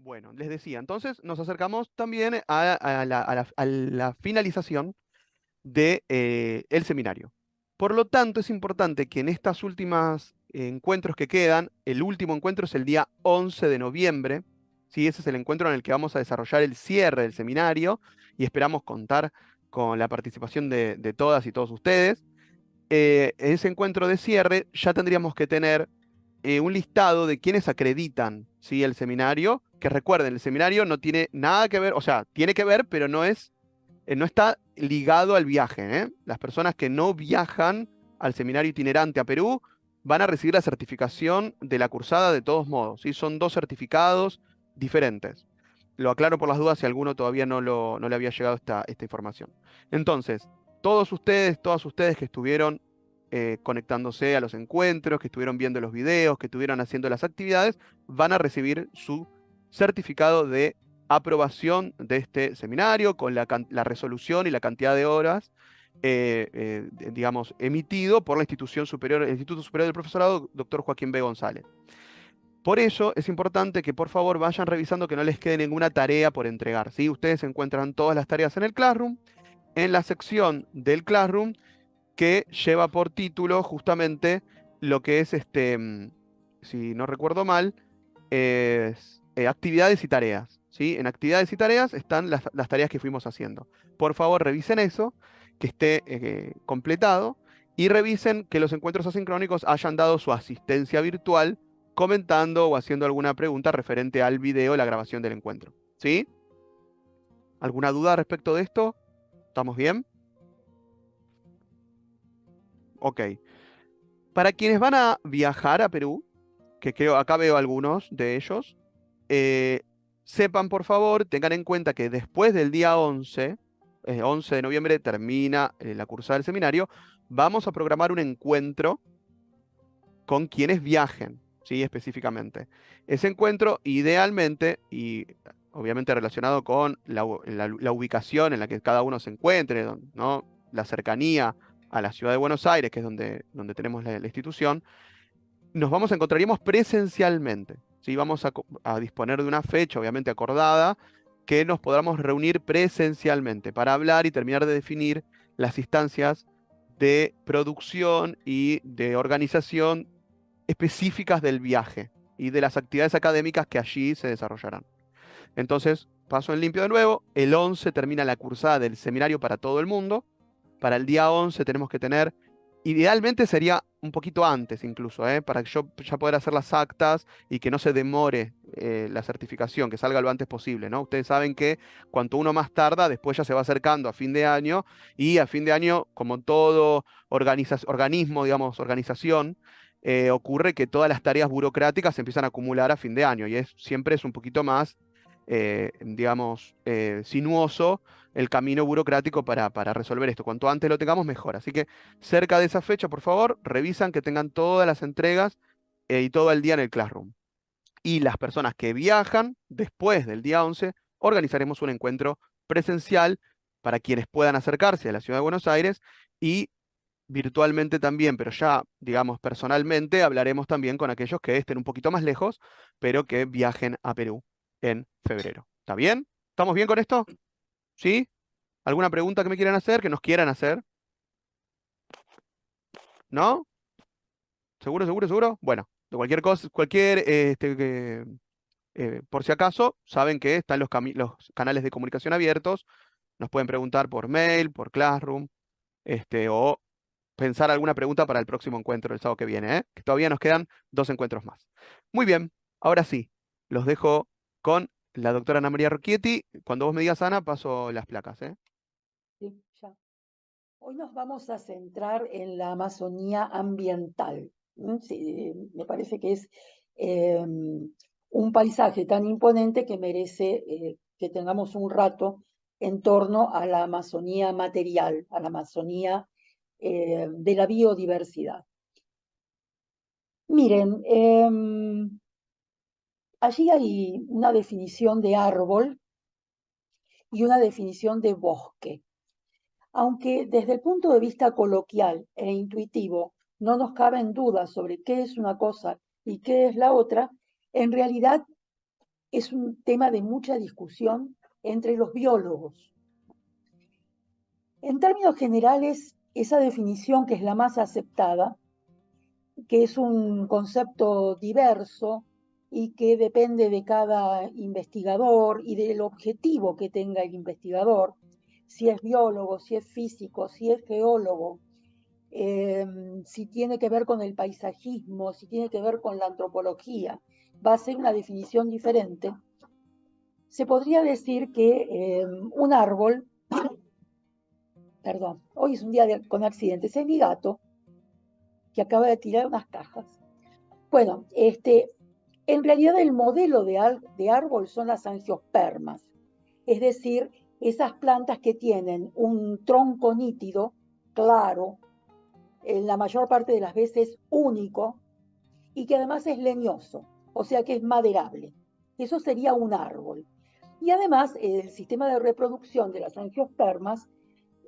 Bueno, les decía, entonces nos acercamos también a la finalización de, el seminario. Por lo tanto, es importante que en estas últimas encuentros que quedan, el último encuentro es el día 11 de noviembre, ¿sí? Ese es el encuentro en el que vamos a desarrollar el cierre del seminario y esperamos contar con la participación de todas y todos ustedes. En ese encuentro de cierre ya tendríamos que tener un listado de quienes acreditan, ¿sí? El seminario, que recuerden, el seminario no tiene nada que ver, o sea, tiene que ver, pero no está ligado al viaje, ¿eh? Las personas que no viajan al seminario itinerante a Perú van a recibir la certificación de la cursada de todos modos, ¿sí? Son dos certificados diferentes. Lo aclaro por las dudas si alguno todavía no le había llegado esta información. Entonces, todas ustedes que estuvieron conectándose a los encuentros, que estuvieron viendo los videos, que estuvieron haciendo las actividades, van a recibir su certificado de aprobación de este seminario con la resolución y la cantidad de horas, digamos, emitido por la institución superior, el Instituto Superior del Profesorado, doctor Joaquín B. González. Por eso es importante que por favor vayan revisando que no les quede ninguna tarea por entregar, ¿sí? Ustedes encuentran todas las tareas en el Classroom, en la sección del Classroom que lleva por título justamente lo que es si no recuerdo mal, es actividades y tareas, ¿sí? En actividades y tareas están las tareas que fuimos haciendo. Por favor, revisen eso, que esté completado, y revisen que los encuentros asincrónicos hayan dado su asistencia virtual comentando o haciendo alguna pregunta referente al video, la grabación del encuentro, ¿sí? ¿Alguna duda respecto de esto? ¿Estamos bien? Ok. Para quienes van a viajar a Perú, que creo, acá veo algunos de ellos, eh, sepan por favor, tengan en cuenta que después del día 11, 11 de noviembre termina la cursada del seminario, vamos a programar un encuentro con quienes viajen, ¿sí? Específicamente. Ese encuentro idealmente y obviamente relacionado con la ubicación en la que cada uno se encuentre, ¿no? La cercanía a la ciudad de Buenos Aires, que es donde tenemos la institución, encontraríamos presencialmente, ¿sí? Vamos a disponer de una fecha, obviamente acordada, que nos podamos reunir presencialmente para hablar y terminar de definir las instancias de producción y de organización específicas del viaje y de las actividades académicas que allí se desarrollarán. Entonces, paso en limpio de nuevo, el 11 termina la cursada del seminario para todo el mundo. Para el día 11 tenemos que tener, idealmente sería un poquito antes incluso, para que yo ya poder hacer las actas y que no se demore la certificación, que salga lo antes posible, ¿no? Ustedes saben que cuanto uno más tarda, después ya se va acercando a fin de año y a fin de año, como todo organismo, digamos, organización, ocurre que todas las tareas burocráticas se empiezan a acumular a fin de año y siempre es un poquito más, digamos, sinuoso el camino burocrático para resolver esto. Cuanto antes lo tengamos, mejor. Así que cerca de esa fecha, por favor, revisan que tengan todas las entregas y todo el día en el Classroom. Y las personas que viajan después del día 11, organizaremos un encuentro presencial para quienes puedan acercarse a la ciudad de Buenos Aires y virtualmente también, pero ya, digamos, personalmente, hablaremos también con aquellos que estén un poquito más lejos, pero que viajen a Perú en febrero. ¿Está bien? ¿Estamos bien con esto? ¿Sí? ¿Alguna pregunta que me quieran hacer, que nos quieran hacer? ¿No? ¿Seguro, seguro, seguro? Bueno, de cualquier cosa, por si acaso, saben que están los canales de comunicación abiertos. Nos pueden preguntar por mail, por Classroom, o pensar alguna pregunta para el próximo encuentro el sábado que viene, ¿eh? Que todavía nos quedan 2 encuentros más. Muy bien, ahora sí, los dejo con la doctora Ana María Rocchietti. Cuando vos me digas, Ana, paso las placas, ¿eh? Sí, ya. Hoy nos vamos a centrar en la Amazonía ambiental. Sí, me parece que es un paisaje tan imponente que merece que tengamos un rato en torno a la Amazonía material, a la Amazonía de la biodiversidad. Miren, allí hay una definición de árbol y una definición de bosque. Aunque desde el punto de vista coloquial e intuitivo no nos caben dudas sobre qué es una cosa y qué es la otra, en realidad es un tema de mucha discusión entre los biólogos. En términos generales, esa definición, que es la más aceptada, que es un concepto diverso y que depende de cada investigador y del objetivo que tenga el investigador, si es biólogo, si es físico, si es geólogo, si tiene que ver con el paisajismo, si tiene que ver con la antropología, va a ser una definición diferente. Se podría decir que un árbol, perdón, hoy es un día con accidentes, es mi gato que acaba de tirar unas cajas. Bueno, en realidad el modelo de árbol son las angiospermas, es decir, esas plantas que tienen un tronco nítido, claro, en la mayor parte de las veces único, y que además es leñoso, o sea que es maderable. Eso sería un árbol. Y además el sistema de reproducción de las angiospermas,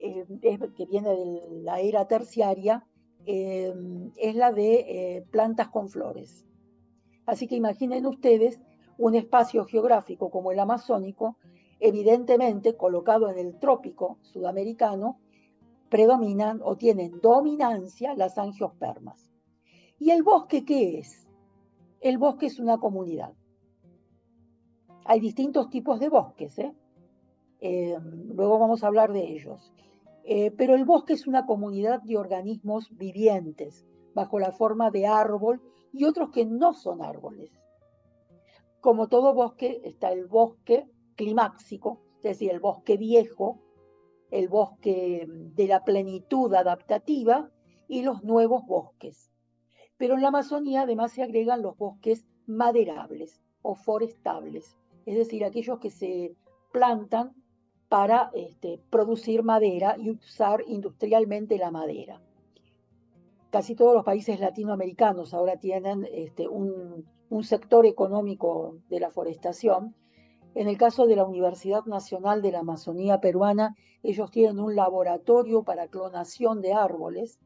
que viene de la era terciaria, es la de plantas con flores. Así que imaginen ustedes un espacio geográfico como el amazónico, evidentemente colocado en el trópico sudamericano, predominan o tienen dominancia las angiospermas. ¿Y el bosque qué es? El bosque es una comunidad. Hay distintos tipos de bosques, luego vamos a hablar de ellos. Pero el bosque es una comunidad de organismos vivientes, bajo la forma de árbol y otros que no son árboles. Como todo bosque, está el bosque climáxico, es decir, el bosque viejo, el bosque de la plenitud adaptativa y los nuevos bosques. Pero en la Amazonía además se agregan los bosques maderables o forestables, es decir, aquellos que se plantan para producir madera y usar industrialmente la madera. Casi todos los países latinoamericanos ahora tienen un sector económico de la forestación. En el caso de la Universidad Nacional de la Amazonía Peruana, ellos tienen un laboratorio para clonación de árboles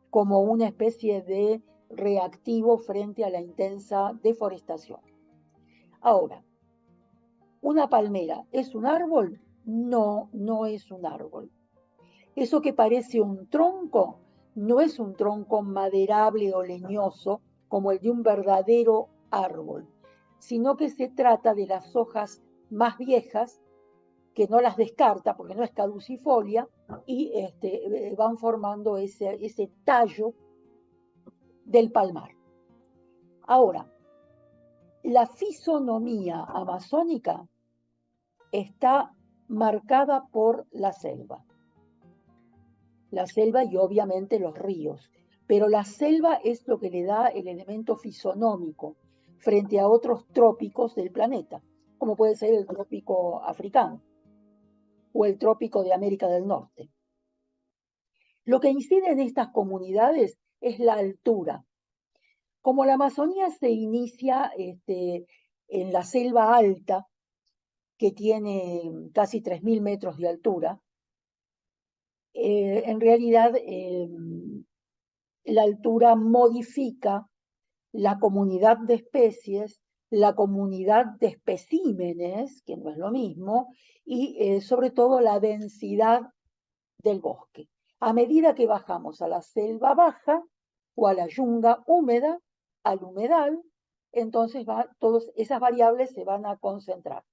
como una especie de reactivo frente a la intensa deforestación. Ahora, ¿una palmera es un árbol? No, no es un árbol. Eso que parece un tronco no es un tronco maderable o leñoso como el de un verdadero árbol, sino que se trata de las hojas más viejas, que no las descarta porque no es caducifolia, y van formando ese tallo del palmar. Ahora, la fisonomía amazónica está marcada por la selva y obviamente los ríos, pero la selva es lo que le da el elemento fisonómico frente a otros trópicos del planeta, como puede ser el trópico africano o el trópico de América del Norte. Lo que incide en estas comunidades es la altura. Como la Amazonía se inicia en la selva alta, que tiene casi 3.000 metros de altura, en realidad la altura modifica la comunidad de especies, la comunidad de especímenes, que no es lo mismo, y sobre todo la densidad del bosque. A medida que bajamos a la selva baja o a la yunga húmeda, al humedal, entonces todas esas variables se van a concentrar.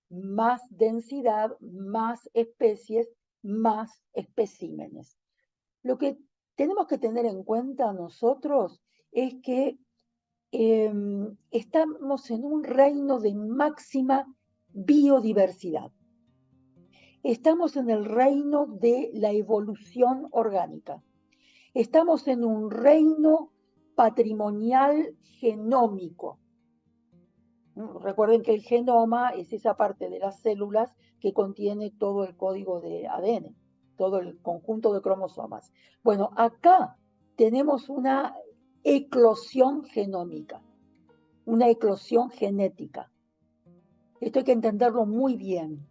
Más densidad, más especies, más especímenes. Lo que tenemos que tener en cuenta nosotros es que estamos en un reino de máxima biodiversidad. Estamos en el reino de la evolución orgánica. Estamos en un reino patrimonial genómico. Recuerden que el genoma es esa parte de las células que contiene todo el código de ADN, todo el conjunto de cromosomas. Bueno, acá tenemos una eclosión genómica, una eclosión genética. Esto hay que entenderlo muy bien.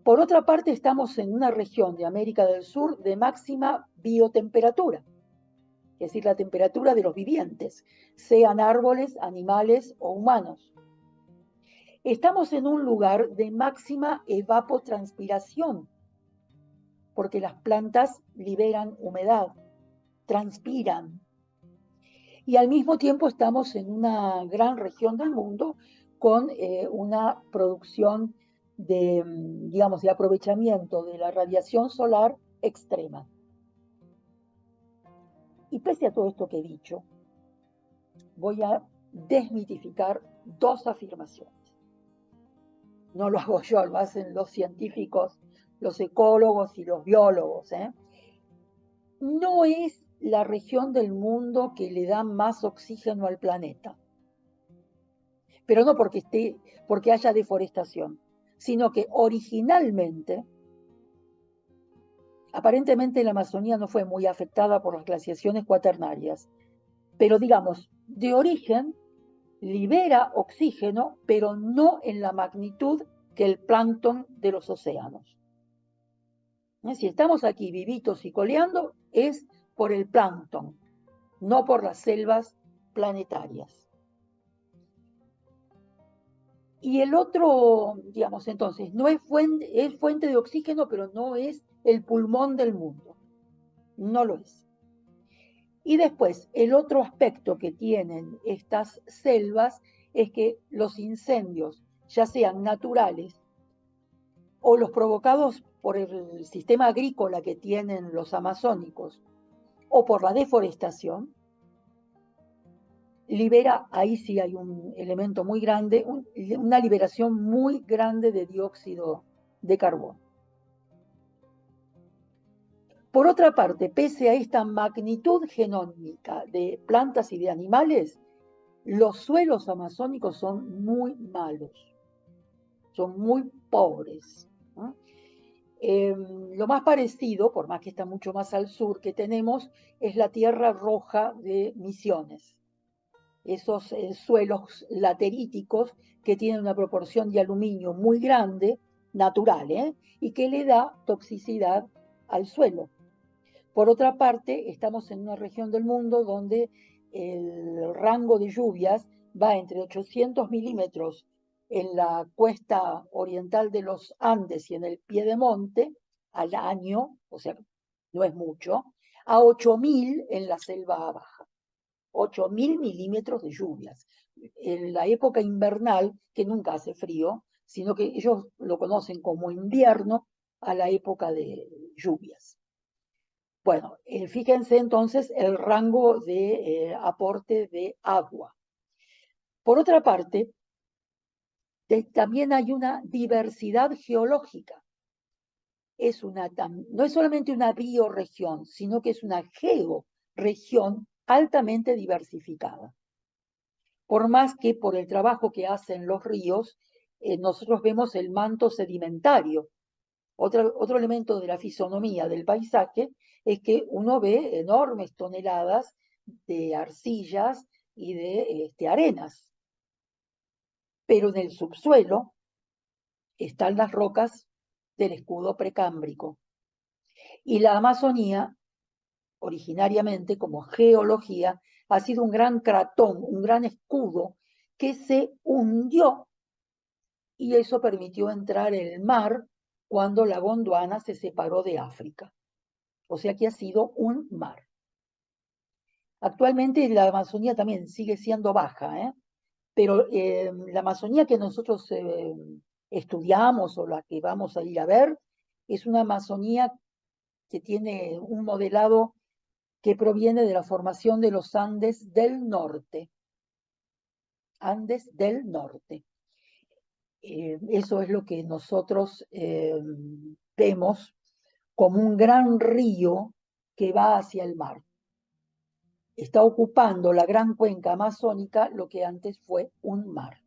Por otra parte, estamos en una región de América del Sur de máxima biotemperatura, es decir, la temperatura de los vivientes, sean árboles, animales o humanos. Estamos en un lugar de máxima evapotranspiración, porque las plantas liberan humedad, transpiran. Y al mismo tiempo estamos en una gran región del mundo con una producción de, digamos, de aprovechamiento de la radiación solar extrema. Y pese a todo esto que he dicho, voy a desmitificar dos afirmaciones. No lo hago yo, lo hacen los científicos, los ecólogos y los biólogos. No es la región del mundo que le da más oxígeno al planeta, pero no porque haya deforestación, sino que originalmente, aparentemente la Amazonía no fue muy afectada por las glaciaciones cuaternarias, pero digamos, de origen libera oxígeno, pero no en la magnitud que el plancton de los océanos. Si estamos aquí vivitos y coleando, es por el plancton, no por las selvas planetarias. Y el otro, digamos, entonces, no es fuente de oxígeno, pero no es el pulmón del mundo. No lo es. Y después, el otro aspecto que tienen estas selvas es que los incendios, ya sean naturales o los provocados por el sistema agrícola que tienen los amazónicos o por la deforestación, libera, ahí sí hay un elemento muy grande, una liberación muy grande de dióxido de carbono. Por otra parte, pese a esta magnitud genómica de plantas y de animales, los suelos amazónicos son muy malos, son muy pobres. ¿No? Lo más parecido, por más que está mucho más al sur, que tenemos es la Tierra Roja de Misiones. Esos suelos lateríticos que tienen una proporción de aluminio muy grande, natural, y que le da toxicidad al suelo. Por otra parte, estamos en una región del mundo donde el rango de lluvias va entre 800 milímetros en la cuesta oriental de los Andes y en el Piedemonte al año, o sea, no es mucho, a 8.000 en la selva baja. 8.000 milímetros de lluvias. En la época invernal, que nunca hace frío, sino que ellos lo conocen como invierno a la época de lluvias. Bueno, fíjense entonces el rango de aporte de agua. Por otra parte, también hay una diversidad geológica. No es solamente una bioregión, sino que es una georregión altamente diversificada. Por más que por el trabajo que hacen los ríos, nosotros vemos el manto sedimentario. Otro elemento de la fisonomía del paisaje es que uno ve enormes toneladas de arcillas y de arenas. Pero en el subsuelo están las rocas del escudo precámbrico. Y la Amazonía, originariamente como geología, ha sido un gran cratón, un gran escudo que se hundió y eso permitió entrar el mar cuando la Gondwana se separó de África. O sea que ha sido un mar. Actualmente la Amazonía también sigue siendo baja, pero la Amazonía que nosotros estudiamos o la que vamos a ir a ver es una Amazonía que tiene un modelado que proviene de la formación de los Andes del norte. Andes del norte. Eso es lo que nosotros vemos como un gran río que va hacia el mar. Está ocupando la gran cuenca amazónica lo que antes fue un mar.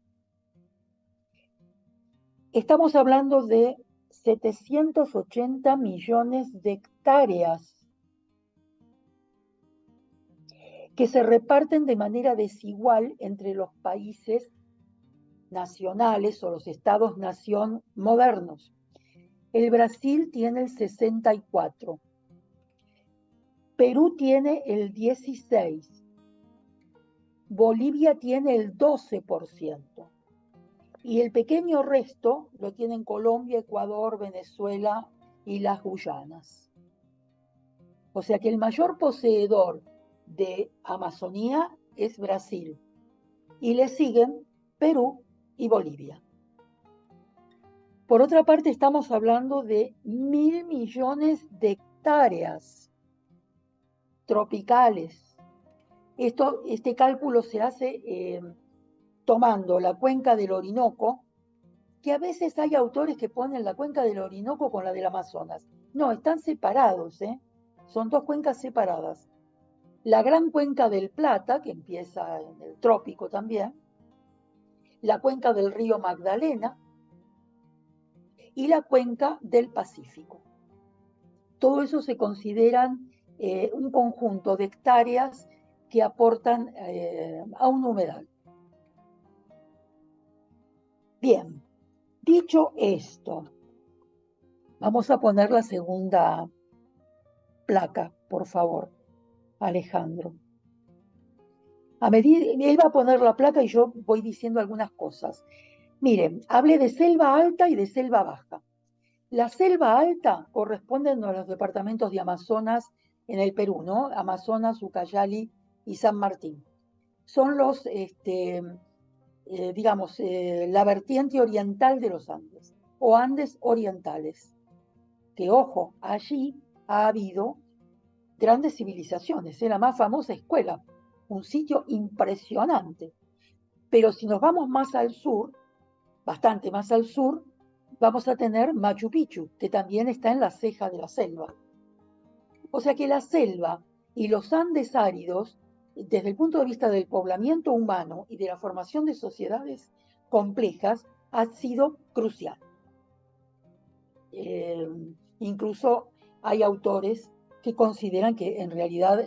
Estamos hablando de 780 millones de hectáreas que se reparten de manera desigual entre los países nacionales o los estados-nación modernos. El Brasil tiene el 64%, Perú tiene el 16%, Bolivia tiene el 12%, y el pequeño resto lo tienen Colombia, Ecuador, Venezuela y las Guyanas. O sea que el mayor poseedor de Amazonía es Brasil, y le siguen Perú y Bolivia. Por otra parte, estamos hablando de 1.000 millones de hectáreas tropicales. Este cálculo se hace tomando la cuenca del Orinoco, que a veces hay autores que ponen la cuenca del Orinoco con la del Amazonas. No, están separados, ¿eh? Son dos cuencas separadas. La gran cuenca del Plata, que empieza en el trópico también, la cuenca del río Magdalena y la cuenca del Pacífico. Todo eso se consideran un conjunto de hectáreas que aportan a un humedal. Bien, dicho esto, vamos a poner la segunda placa, por favor, Alejandro. A medida, él va a poner la placa y yo voy diciendo algunas cosas. Miren, hablé de selva alta y de selva baja. La selva alta corresponde a los departamentos de Amazonas en el Perú, ¿no? Amazonas, Ucayali y San Martín. Son los, digamos, la vertiente oriental de los Andes, o Andes orientales. Que, ojo, allí ha habido grandes civilizaciones, la más famosa escuela, un sitio impresionante. Pero si nos vamos más al sur, bastante más al sur, vamos a tener Machu Picchu, que también está en la ceja de la selva. O sea que la selva y los Andes áridos, desde el punto de vista del poblamiento humano y de la formación de sociedades complejas, ha sido crucial. Incluso hay autores que consideran que en realidad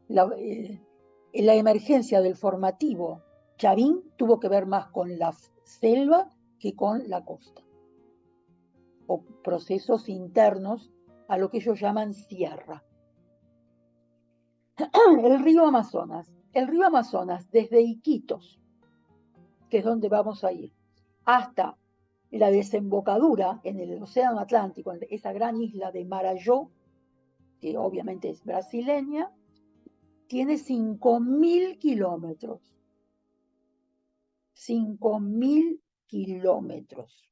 la emergencia del formativo Chavín tuvo que ver más con la selva que con la costa, o procesos internos a lo que ellos llaman sierra. El río Amazonas. El río Amazonas, desde Iquitos, que es donde vamos a ir, hasta la desembocadura en el Océano Atlántico, en esa gran isla de Marajó, que obviamente es brasileña, tiene 5.000 kilómetros. 5.000 kilómetros.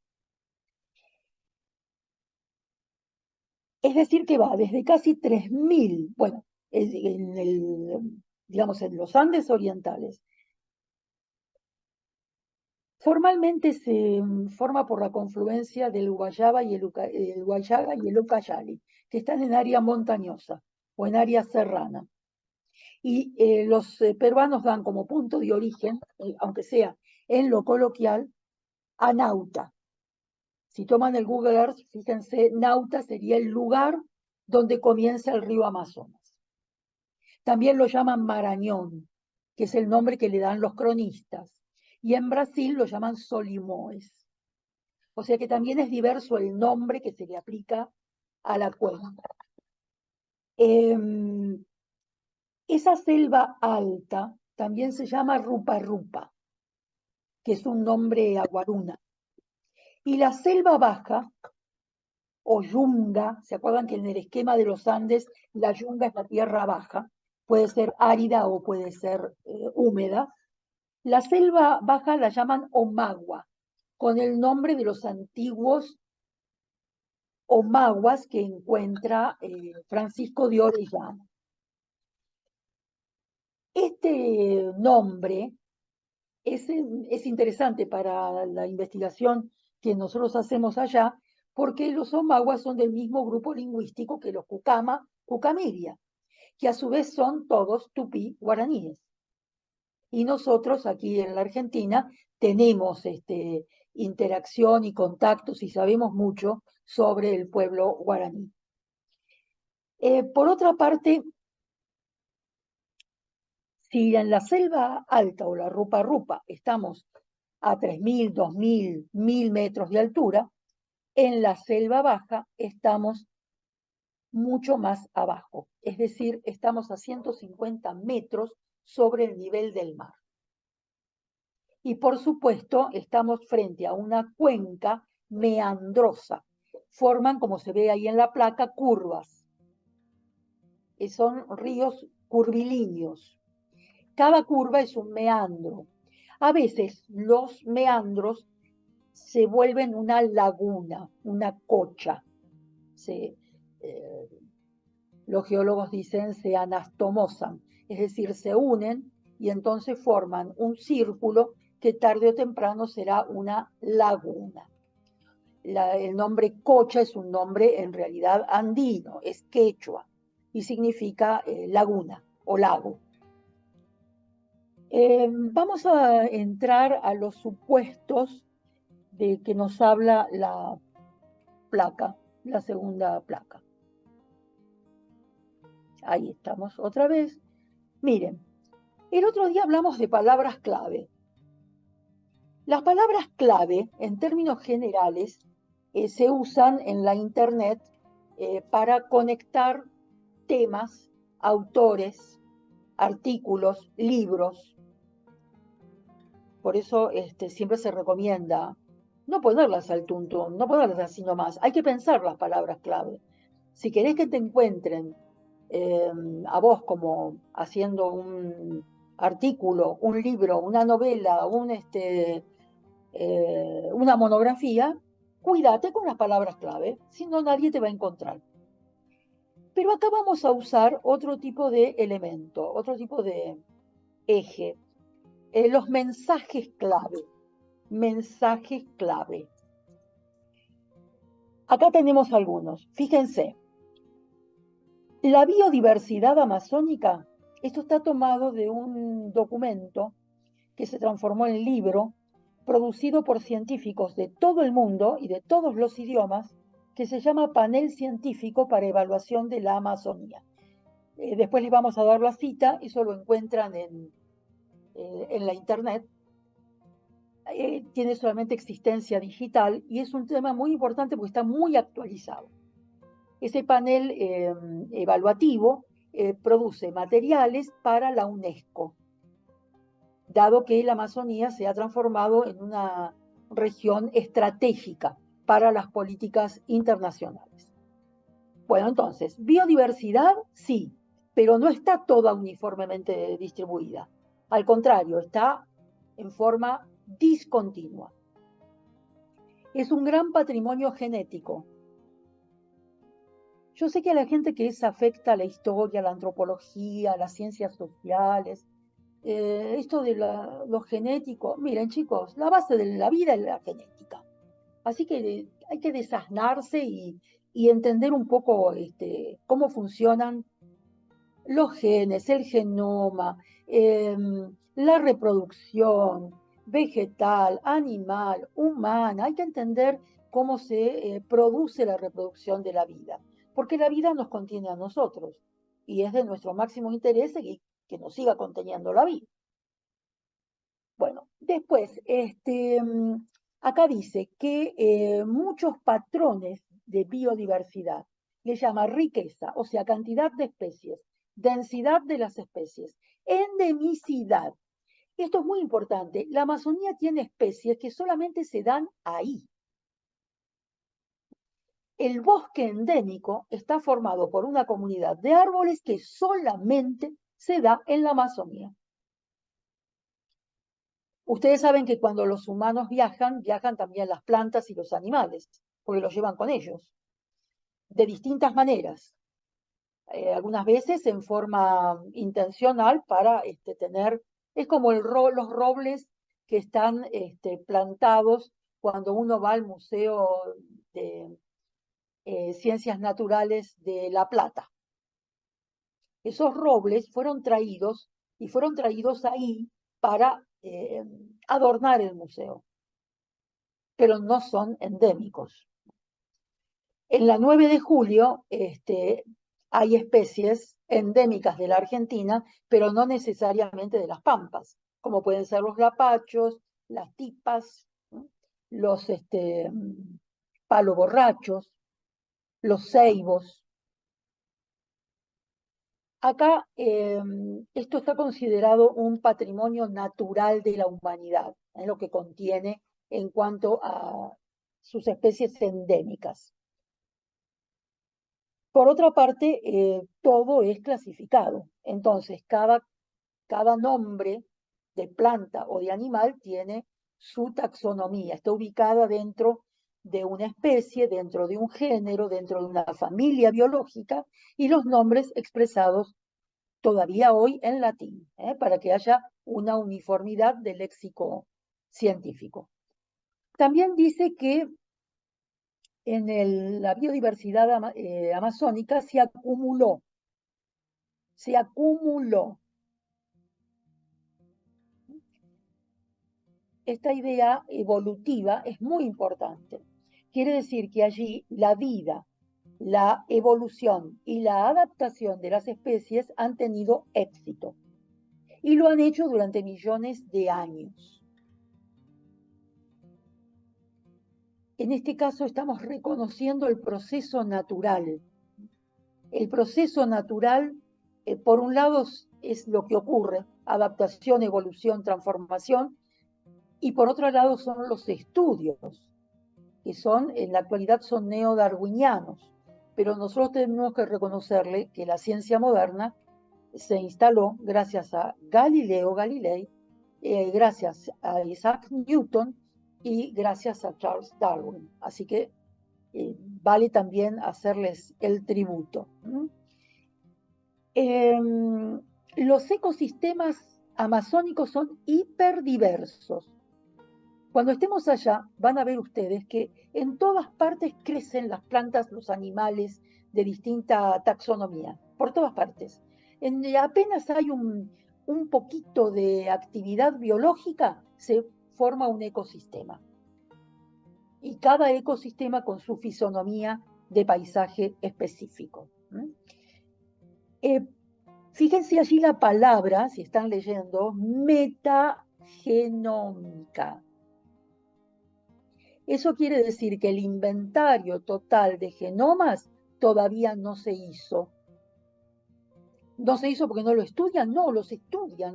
Es decir, que va desde casi 3.000, bueno, digamos, en los Andes orientales. Formalmente se forma por la confluencia del Guayaba y el Guayaga y el Ucayali, que están en área montañosa o en área serrana. Y los peruanos dan como punto de origen, aunque sea en lo coloquial, a Nauta. Si toman el Google Earth, fíjense, Nauta sería el lugar donde comienza el río Amazonas. También lo llaman Marañón, que es el nombre que le dan los cronistas. Y en Brasil lo llaman Solimões. O sea que también es diverso el nombre que se le aplica a la cuenca. Esa selva alta también se llama Rupa Rupa, que es un nombre aguaruna. Y la selva baja, o yunga, ¿se acuerdan que en el esquema de los Andes la yunga es la tierra baja? Puede ser árida o puede ser húmeda. La selva baja la llaman Omagua, con el nombre de los antiguos Omaguas que encuentra Francisco de Orellana. Este nombre es interesante para la investigación que nosotros hacemos allá, porque los Omaguas son del mismo grupo lingüístico que los Cucama, Cucamiria, que a su vez son todos tupí guaraníes. Y nosotros aquí en la Argentina tenemos interacción y contactos y sabemos mucho sobre el pueblo guaraní. Por otra parte, si en la selva alta o la Rupa Rupa estamos a 3.000, 2.000, 1.000 metros de altura, en la selva baja estamos mucho más abajo, es decir, estamos a 150 metros sobre el nivel del mar. Y por supuesto, estamos frente a una cuenca meandrosa. Forman, como se ve ahí en la placa, curvas. Son ríos curvilíneos. Cada curva es un meandro. A veces los meandros se vuelven una laguna, una cocha. Eh, los geólogos dicen se anastomosan, es decir, se unen y entonces forman un círculo que tarde o temprano será una laguna. El nombre Cocha es un nombre en realidad andino, es quechua y significa laguna o lago. Vamos a entrar a los supuestos de que nos habla la placa, la segunda placa. Ahí estamos otra vez. Miren, el otro día hablamos de palabras clave. Las palabras clave, en términos generales, se usan en la Internet para conectar temas, autores, artículos, libros. Por eso siempre se recomienda no ponerlas al tuntún, no ponerlas así nomás. Hay que pensar las palabras clave. Si querés que te encuentren a vos como haciendo un artículo, un libro, una novela, una monografía, cuídate con las palabras clave, si no nadie te va a encontrar. Pero acá vamos a usar otro tipo de elemento, otro tipo de eje, los mensajes clave. Mensajes clave. Acá tenemos algunos. Fíjense, la biodiversidad amazónica, esto está tomado de un documento que se transformó en libro, producido por científicos de todo el mundo y de todos los idiomas, que se llama Panel Científico para Evaluación de la Amazonía. Después les vamos a dar la cita, eso lo encuentran en la internet. Tiene solamente existencia digital y es un tema muy importante porque está muy actualizado. Ese panel evaluativo produce materiales para la UNESCO, dado que la Amazonía se ha transformado en una región estratégica para las políticas internacionales. Bueno, entonces, biodiversidad sí, pero no está toda uniformemente distribuida. Al contrario, está en forma discontinua. Es un gran patrimonio genético. Yo sé que a la gente que es afecta a la historia, la antropología, las ciencias sociales, esto de lo genético, miren chicos, la base de la vida es la genética. Así que hay que desasnarse y entender un poco cómo funcionan los genes, el genoma, la reproducción vegetal, animal, humana. Hay que entender cómo se produce la reproducción de la vida, porque la vida nos contiene a nosotros y es de nuestro máximo interés que nos siga conteniendo la vida. Bueno, después, acá dice que muchos patrones de biodiversidad le llama riqueza, o sea, cantidad de especies, densidad de las especies, endemicidad. Esto es muy importante. La Amazonía tiene especies que solamente se dan ahí. El bosque endémico está formado por una comunidad de árboles que solamente se da en la Amazonía. Ustedes saben que cuando los humanos viajan, viajan también las plantas y los animales, porque los llevan con ellos, de distintas maneras. Algunas veces en forma intencional para tener, es como los robles que están plantados cuando uno va al Museo de Ciencias Naturales de La Plata. Esos robles fueron traídos y fueron traídos ahí para adornar el museo, pero no son endémicos. En la 9 de julio hay especies endémicas de la Argentina, pero no necesariamente de las pampas, como pueden ser los lapachos, las tipas, ¿no? Los palo borrachos, los ceibos. Acá esto está considerado un patrimonio natural de la humanidad, lo que contiene en cuanto a sus especies endémicas. Por otra parte, todo es clasificado. Entonces, cada nombre de planta o de animal tiene su taxonomía, está ubicada dentro de una especie, dentro de un género, dentro de una familia biológica, y los nombres expresados todavía hoy en latín, para que haya una uniformidad del léxico científico. También dice que en la biodiversidad amazónica se acumuló. Esta idea evolutiva es muy importante. Quiere decir que allí la vida, la evolución y la adaptación de las especies han tenido éxito y lo han hecho durante millones de años. En este caso estamos reconociendo el proceso natural. El proceso natural, por un lado, es lo que ocurre, adaptación, evolución, transformación, y por otro lado son los estudios, que en la actualidad son neodarwinianos, pero nosotros tenemos que reconocerle que la ciencia moderna se instaló gracias a Galileo Galilei, gracias a Isaac Newton y gracias a Charles Darwin. Así que vale también hacerles el tributo. Los ecosistemas amazónicos son hiperdiversos. Cuando estemos allá, van a ver ustedes que en todas partes crecen las plantas, los animales de distinta taxonomía, por todas partes. Apenas hay un poquito de actividad biológica, se forma un ecosistema. Y cada ecosistema con su fisonomía de paisaje específico. Fíjense allí la palabra, si están leyendo, metagenómica. Eso quiere decir que el inventario total de genomas todavía no se hizo. ¿No se hizo porque no lo estudian? No, los estudian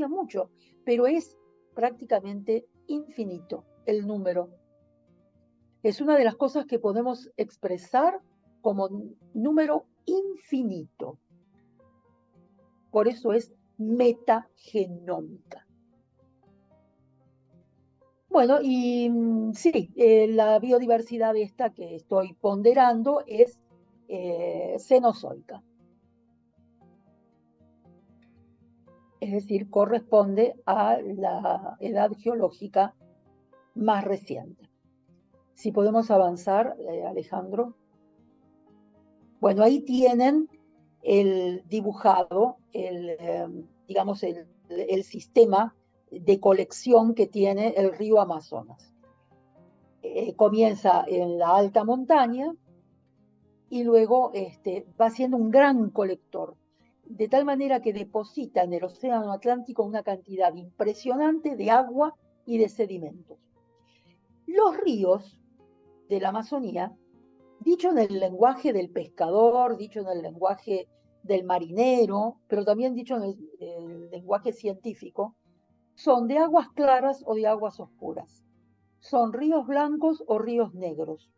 mucho, pero es prácticamente infinito el número. Es una de las cosas que podemos expresar como número infinito. Por eso es metagenómica. Bueno, y sí, la biodiversidad esta que estoy ponderando es cenozoica. Es decir, corresponde a la edad geológica más reciente. Si podemos avanzar, Alejandro. Bueno, ahí tienen el dibujado, digamos, el sistema de colección que tiene el río Amazonas. Comienza en la alta montaña y luego va siendo un gran colector, de tal manera que deposita en el océano Atlántico una cantidad impresionante de agua y de sedimentos. Los ríos de la Amazonía, dicho en el lenguaje del pescador, dicho en el lenguaje del marinero, pero también dicho en el lenguaje científico, son de aguas claras o de aguas oscuras. Son ríos blancos o ríos negros.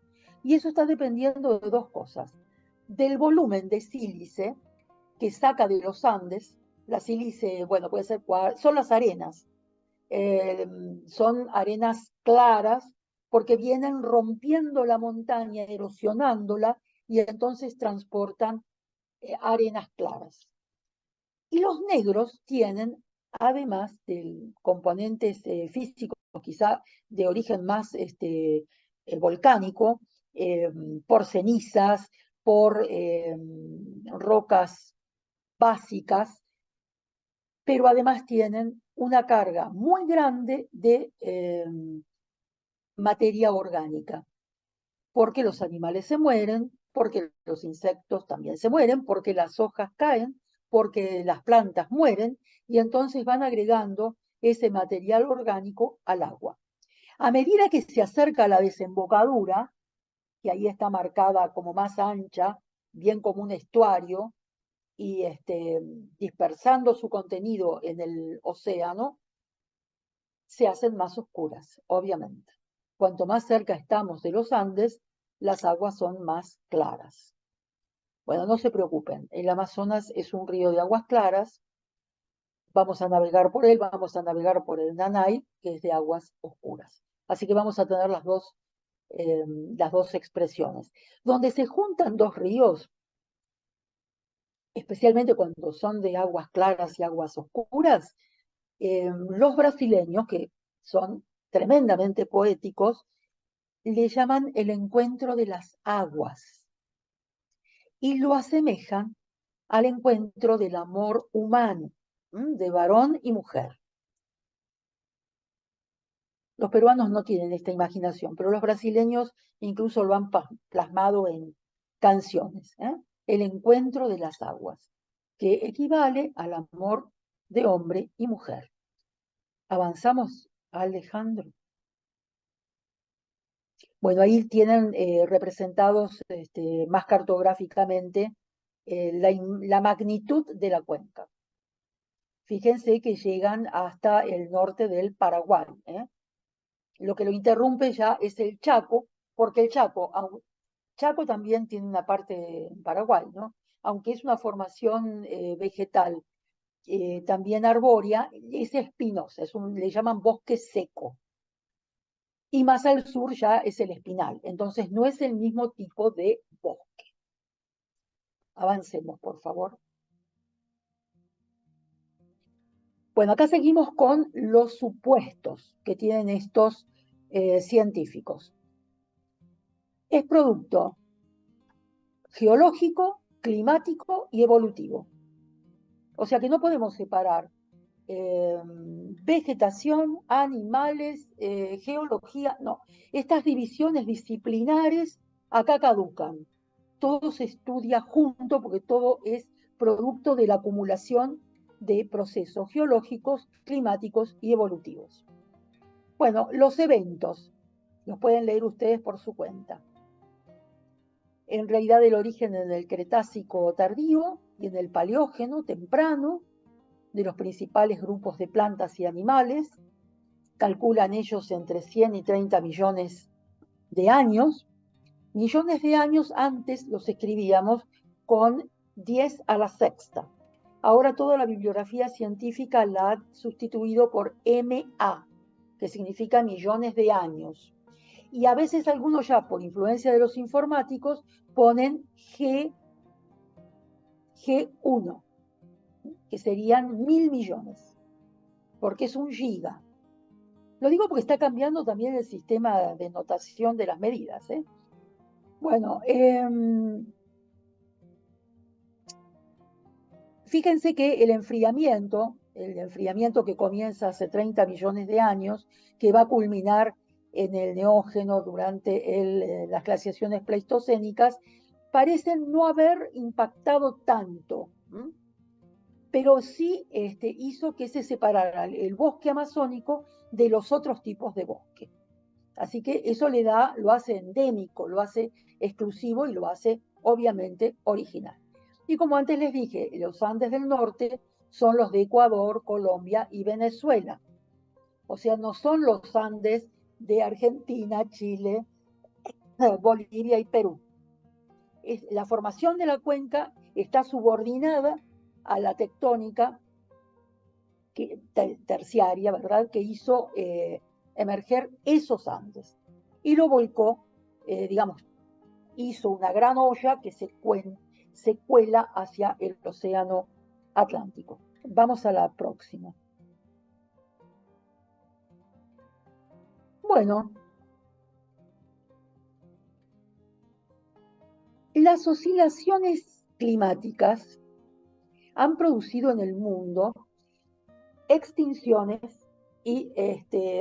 Y eso está dependiendo de dos cosas. Del volumen de sílice que saca de los Andes. La sílice, bueno, puede ser, son las arenas. Son arenas claras porque vienen rompiendo la montaña, erosionándola, y entonces transportan arenas claras. Y los negros tienen, además de componentes físicos, quizá de origen más volcánico, por cenizas, por rocas básicas, pero además tienen una carga muy grande de materia orgánica, porque los animales se mueren, porque los insectos también se mueren, porque las hojas caen, porque las plantas mueren, y entonces van agregando ese material orgánico al agua. A medida que se acerca a la desembocadura, que ahí está marcada como más ancha, bien como un estuario, y dispersando su contenido en el océano, se hacen más oscuras, obviamente. Cuanto más cerca estamos de los Andes, las aguas son más claras. Bueno, no se preocupen, el Amazonas es un río de aguas claras, vamos a navegar por él, vamos a navegar por el Nanay, que es de aguas oscuras. Así que vamos a tener las dos expresiones. Donde se juntan dos ríos, especialmente cuando son de aguas claras y aguas oscuras, los brasileños, que son tremendamente poéticos, le llaman el encuentro de las aguas y lo asemejan al encuentro del amor humano, de varón y mujer. Los peruanos no tienen esta imaginación, pero los brasileños incluso lo han plasmado en canciones. El encuentro de las aguas, que equivale al amor de hombre y mujer. Avanzamos, Alejandro. Bueno, ahí tienen representados más cartográficamente la magnitud de la cuenca. Fíjense que llegan hasta el norte del Paraguay. Lo que lo interrumpe ya es el Chaco, porque el Chaco también tiene una parte en Paraguay, ¿no? Aunque es una formación vegetal también arbórea, es espinosa, le llaman bosque seco. Y más al sur ya es el espinal, entonces no es el mismo tipo de bosque. Avancemos, por favor. Bueno, acá seguimos con los supuestos que tienen estos científicos. Es producto geológico, climático y evolutivo. O sea que no podemos separar vegetación, animales, geología, no. Estas divisiones disciplinares acá caducan. Todo se estudia junto porque todo es producto de la acumulación de procesos geológicos, climáticos y evolutivos. Bueno, los eventos los pueden leer ustedes por su cuenta. En realidad el origen en el Cretácico tardío y en el Paleógeno temprano de los principales grupos de plantas y animales, calculan ellos entre 100 y 30 millones de años. Millones de años antes los escribíamos con 10 a la sexta. Ahora toda la bibliografía científica la ha sustituido por MA, que significa millones de años. Y a veces algunos ya por influencia de los informáticos ponen G1, que serían 1000 millones, porque es un giga. Lo digo porque está cambiando también el sistema de notación de las medidas. Bueno, fíjense que el enfriamiento que comienza hace 30 millones de años, que va a culminar en el Neógeno durante las glaciaciones pleistocénicas, parecen no haber impactado tanto, pero sí hizo que se separara el bosque amazónico de los otros tipos de bosque. Así que eso lo hace endémico, lo hace exclusivo y lo hace obviamente original. Y como antes les dije, los Andes del norte son los de Ecuador, Colombia y Venezuela. O sea, no son los Andes de Argentina, Chile, Bolivia y Perú. La formación de la cuenca está subordinada a la tectónica terciaria, ¿verdad?, que hizo emerger esos Andes. Y lo volcó, digamos, hizo una gran olla que se cuela hacia el océano Atlántico. Vamos a la próxima. Bueno, las oscilaciones climáticas han producido en el mundo extinciones y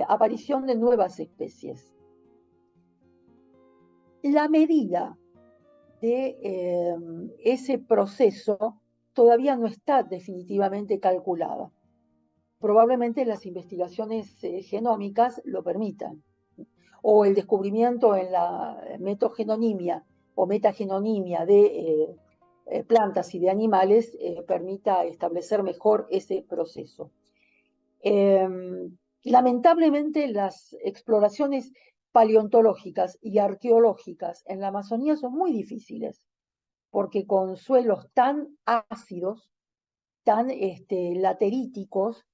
aparición de nuevas especies. La medida de ese proceso todavía no está definitivamente calculada. Probablemente las investigaciones genómicas lo permitan, o el descubrimiento en la metogenonimia o metagenonimia de plantas y de animales permita establecer mejor ese proceso. Lamentablemente las exploraciones paleontológicas y arqueológicas en la Amazonía son muy difíciles, porque con suelos tan ácidos, tan lateríticos,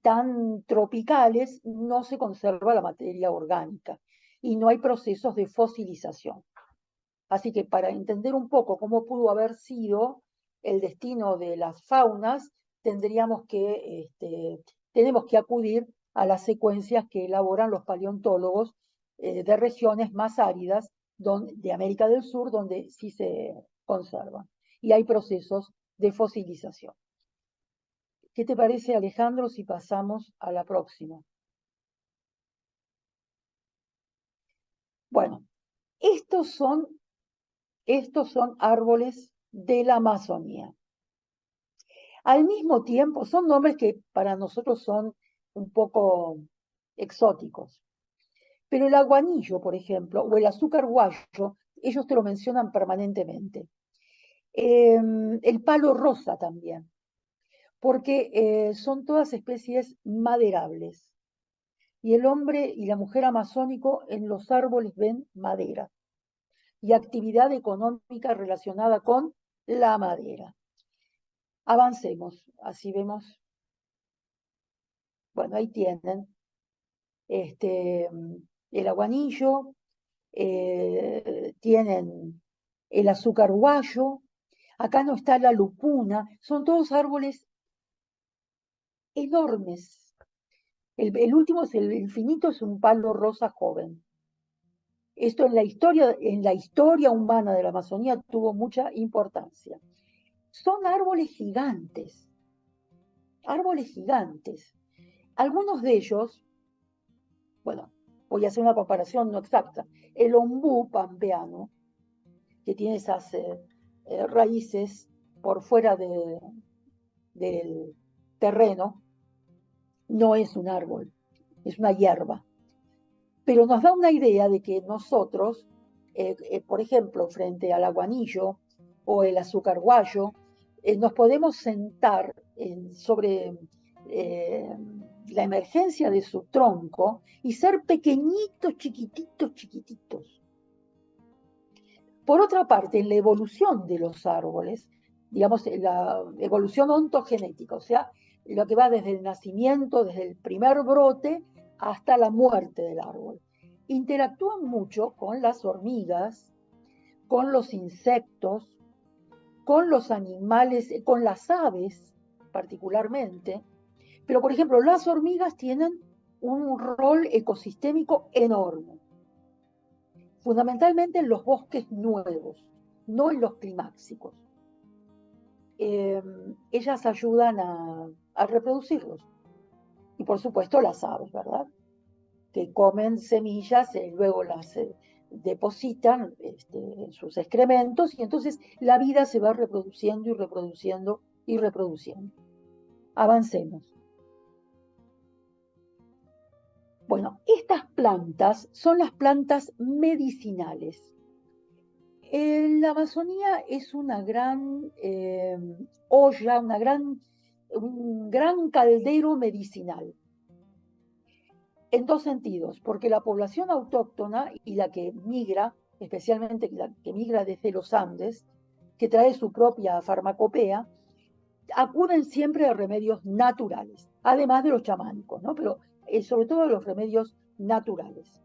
tan tropicales, no se conserva la materia orgánica y no hay procesos de fosilización. Así que para entender un poco cómo pudo haber sido el destino de las faunas, tenemos que acudir a las secuencias que elaboran los paleontólogos de regiones más áridas de América del Sur, donde sí se conservan. Y hay procesos de fosilización. ¿Qué te parece, Alejandro, si pasamos a la próxima? Bueno, estos son árboles de la Amazonía. Al mismo tiempo, son nombres que para nosotros son un poco exóticos. Pero el aguanillo, por ejemplo, o el azúcar guayo, ellos te lo mencionan permanentemente. El palo rosa también, porque son todas especies maderables. Y el hombre y la mujer amazónico en los árboles ven madera y actividad económica relacionada con la madera. Avancemos, así vemos. Bueno, ahí tienen el aguanillo, tienen el azúcar guayo, acá no está la lupuna, son todos árboles enormes. El último es el infinito, es un palo rosa joven. Esto en la historia humana de la Amazonía tuvo mucha importancia. Son árboles gigantes, árboles gigantes. Algunos de ellos, bueno, voy a hacer una comparación no exacta. El ombú pampeano, que tiene esas raíces por fuera del terreno, no es un árbol, es una hierba. Pero nos da una idea de que nosotros, por ejemplo, frente al aguanillo o el azúcar guayo, nos podemos sentar sobre la emergencia de su tronco y ser pequeñitos, chiquititos, chiquititos. Por otra parte, en la evolución de los árboles, digamos, la evolución ontogenética, o sea, lo que va desde el nacimiento, desde el primer brote hasta la muerte del árbol, interactúan mucho con las hormigas, con los insectos, con los animales, con las aves particularmente. Pero, por ejemplo, las hormigas tienen un rol ecosistémico enorme, fundamentalmente en los bosques nuevos, no en los climáxicos. Ellas ayudan a reproducirlos. Y por supuesto las aves, ¿verdad? Que comen semillas, luego las depositan en sus excrementos y entonces la vida se va reproduciendo y reproduciendo y reproduciendo. Avancemos. Bueno, estas plantas son las plantas medicinales. La Amazonía es una gran olla, un gran caldero medicinal. En dos sentidos, porque la población autóctona y la que migra, especialmente la que migra desde los Andes, que trae su propia farmacopea, acuden siempre a remedios naturales, además de los chamánicos, ¿no? Pero sobre todo los remedios naturales.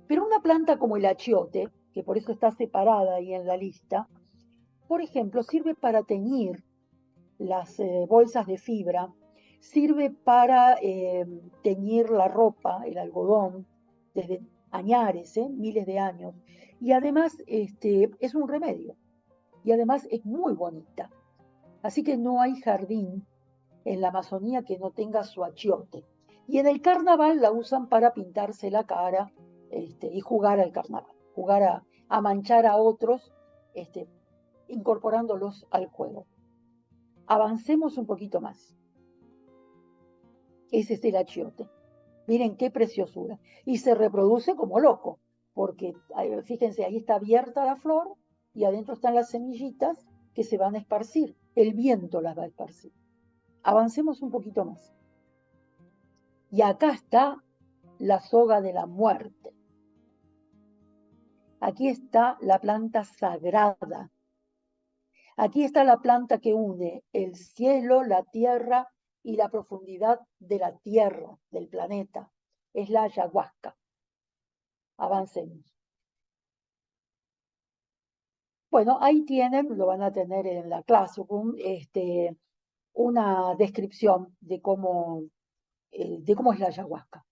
Pero una planta como el achiote, que por eso está separada ahí en la lista, por ejemplo, sirve para teñir las bolsas de fibra, sirve para teñir la ropa, el algodón, desde añares, miles de años. Y además es un remedio. Y además es muy bonita. Así que no hay jardín en la Amazonía que no tenga su achiote. Y en el carnaval la usan para pintarse la cara y jugar al carnaval, jugar a manchar a otros, incorporándolos al juego. Avancemos un poquito más. Ese es el achiote. Miren qué preciosura. Y se reproduce como loco, porque fíjense, ahí está abierta la flor y adentro están las semillitas que se van a esparcir. El viento las va a esparcir. Avancemos un poquito más. Y acá está la soga de la muerte. Aquí está la planta sagrada. Aquí está la planta que une el cielo, la tierra y la profundidad de la tierra, del planeta. Es la ayahuasca. Avancemos. Bueno, ahí tienen, lo van a tener en la Classroom, una descripción de cómo es la ayahuasca.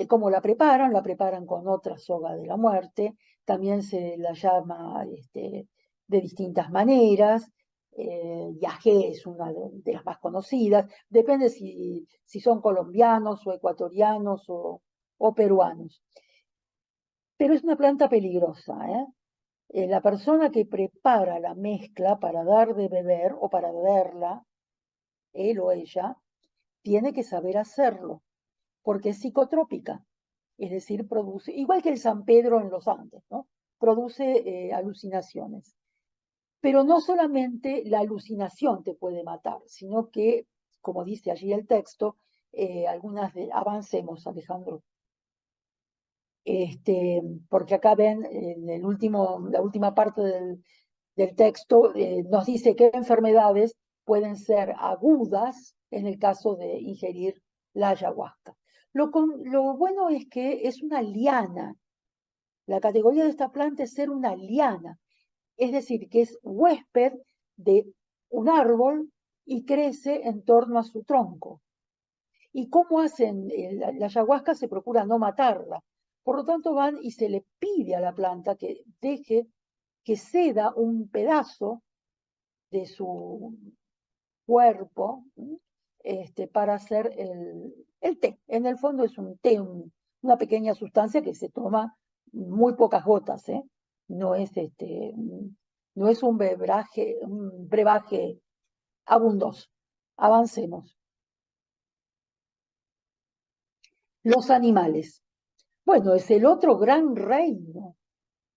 Cómo la preparan con otra soga de la muerte, también se la llama de distintas maneras, yagé es una de las más conocidas, depende si son colombianos o ecuatorianos o peruanos. Pero es una planta peligrosa, ¿eh? La persona que prepara la mezcla para dar de beber o para beberla, él o ella, tiene que saber hacerlo, porque es psicotrópica, es decir, produce, igual que el San Pedro en los Andes, ¿no? Produce alucinaciones. Pero no solamente la alucinación te puede matar, sino que, como dice allí el texto, avancemos, Alejandro, porque acá ven en la última parte del texto, nos dice qué enfermedades pueden ser agudas en el caso de ingerir la ayahuasca. Lo bueno es que es una liana. La categoría de esta planta es ser una liana, es decir, que es huésped de un árbol y crece en torno a su tronco. ¿Y cómo hacen? La ayahuasca se procura no matarla. Por lo tanto, van y se le pide a la planta que deje que ceda un pedazo de su cuerpo para hacer el té. En el fondo es un té, una pequeña sustancia que se toma muy pocas gotas, ¿eh? No es, no es un brebaje abundoso. Avancemos. Los animales. Bueno, es el otro gran reino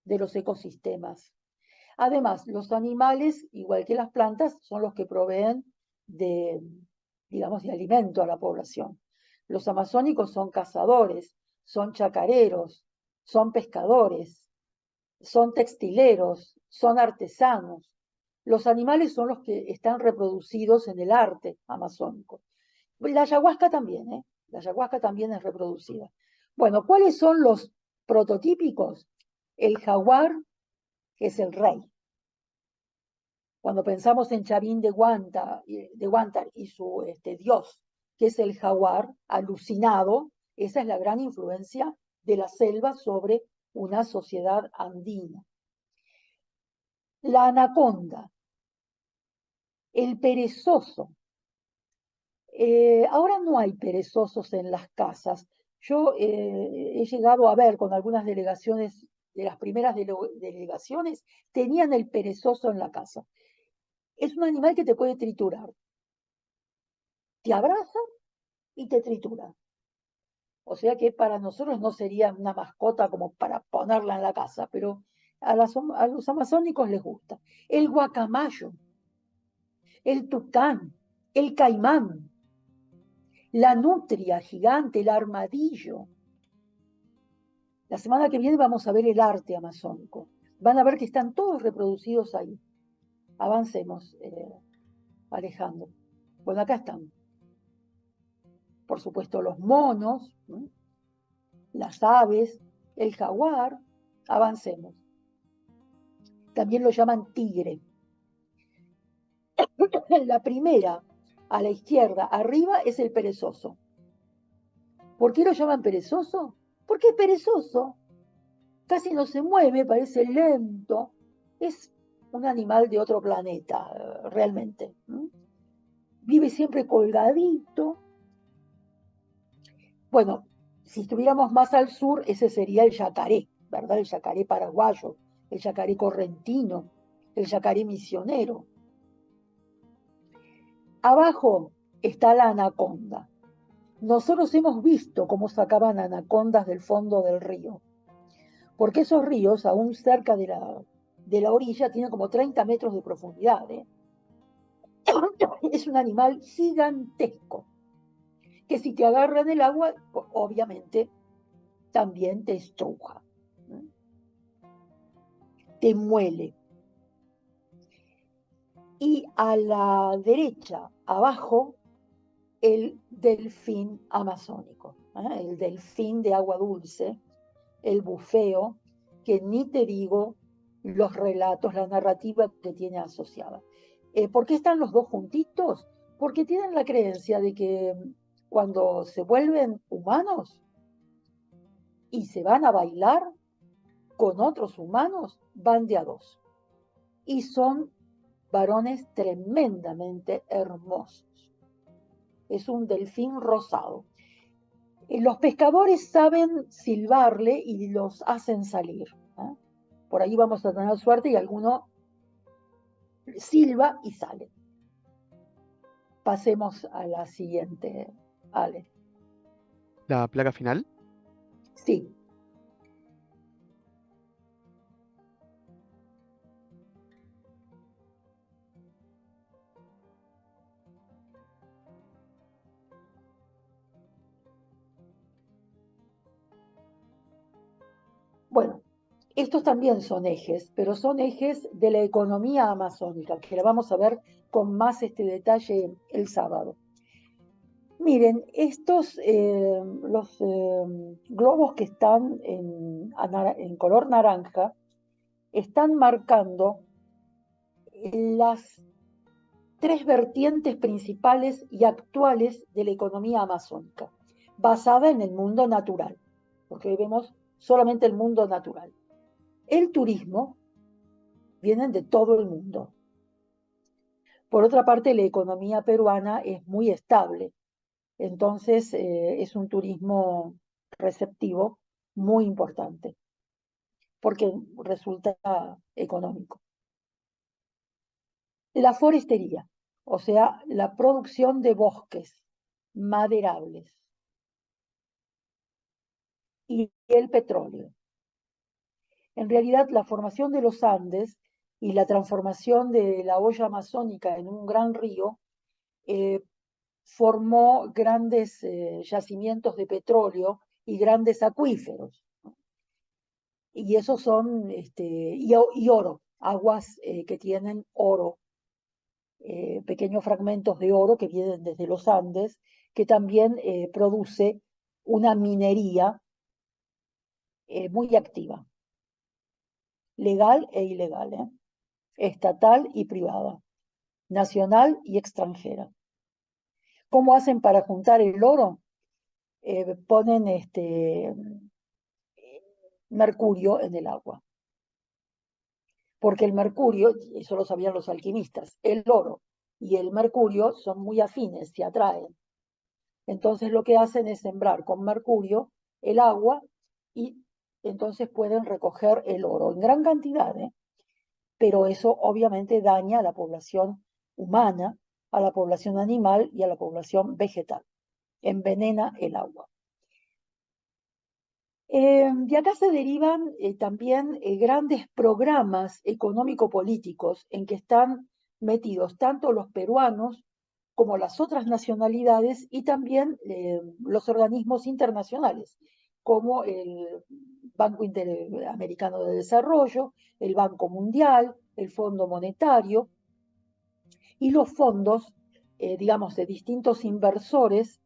de los ecosistemas. Además, los animales, igual que las plantas, son los que proveen de, digamos, de alimento a la población. Los amazónicos son cazadores, son chacareros, son pescadores, son textileros, son artesanos. Los animales son los que están reproducidos en el arte amazónico. La ayahuasca también, ¿eh? La ayahuasca también es reproducida. Bueno, ¿cuáles son los prototípicos? El jaguar, que es el rey. Cuando pensamos en Chavín de Huántar y su dios, que es el jaguar alucinado, esa es la gran influencia de la selva sobre una sociedad andina. La anaconda, el perezoso. Ahora no hay perezosos en las casas. Yo he llegado a ver con algunas delegaciones, de las primeras delegaciones, tenían el perezoso en la casa. Es un animal que te puede triturar. Te abraza y te tritura. O sea que para nosotros no sería una mascota como para ponerla en la casa, pero a los amazónicos les gusta. El guacamayo, el tucán, el caimán, la nutria gigante, el armadillo. La semana que viene vamos a ver el arte amazónico. Van a ver que están todos reproducidos ahí. Avancemos, Alejandro. Bueno, acá están. Por supuesto, los monos, ¿no? Las aves, el jaguar. Avancemos. También lo llaman tigre. La primera, a la izquierda, arriba, es el perezoso. ¿Por qué lo llaman perezoso? Porque es perezoso. Casi no se mueve, parece lento. Es un animal de otro planeta, realmente. Vive siempre colgadito. Bueno, si estuviéramos más al sur, ese sería el yacaré, ¿verdad? El yacaré paraguayo, el yacaré correntino, el yacaré misionero. Abajo está la anaconda. Nosotros hemos visto cómo sacaban anacondas del fondo del río, porque esos ríos, aún cerca de la orilla tiene como 30 metros de profundidad, ¿eh? Es un animal gigantesco, que si te agarra en el agua, obviamente también te estruja, ¿no? Te muele. Y a la derecha, abajo, el delfín amazónico, ¿eh? El delfín de agua dulce, el bufeo, que ni te digo los relatos, la narrativa que tiene asociada. ¿Por qué están los dos juntitos? Porque tienen la creencia de que cuando se vuelven humanos y se van a bailar con otros humanos, van de a dos. Y son varones tremendamente hermosos. Es un delfín rosado. Los pescadores saben silbarle y los hacen salir, ¿eh? Por ahí vamos a tener suerte y alguno silba y sale. Pasemos a la siguiente, Ale. La placa final. Sí, bueno, estos también son ejes, pero son ejes de la economía amazónica, que la vamos a ver con más detalle el sábado. Miren, los globos que están en color naranja, están marcando las tres vertientes principales y actuales de la economía amazónica, basada en el mundo natural, porque hoy vemos solamente el mundo natural. El turismo viene de todo el mundo. Por otra parte, la economía peruana es muy estable, entonces es un turismo receptivo muy importante, porque resulta económico. La forestería, o sea, la producción de bosques maderables y el petróleo. En realidad, la formación de los Andes y la transformación de la olla amazónica en un gran río eh, formó grandes yacimientos de petróleo y grandes acuíferos. Y esos son, y oro, aguas que tienen oro, pequeños fragmentos de oro que vienen desde los Andes, que también produce una minería muy activa, legal e ilegal, estatal y privada, nacional y extranjera. ¿Cómo hacen para juntar el oro? Ponen mercurio en el agua, porque el mercurio, eso lo sabían los alquimistas, el oro y el mercurio son muy afines, se atraen. Entonces lo que hacen es sembrar con mercurio el agua y entonces pueden recoger el oro en gran cantidad, pero eso obviamente daña a la población humana, a la población animal y a la población vegetal. Envenena el agua. De acá se derivan también grandes programas económico-políticos en que están metidos tanto los peruanos como las otras nacionalidades y también los organismos internacionales, como el Banco Interamericano de Desarrollo, el Banco Mundial, el Fondo Monetario y los fondos, digamos, de distintos inversores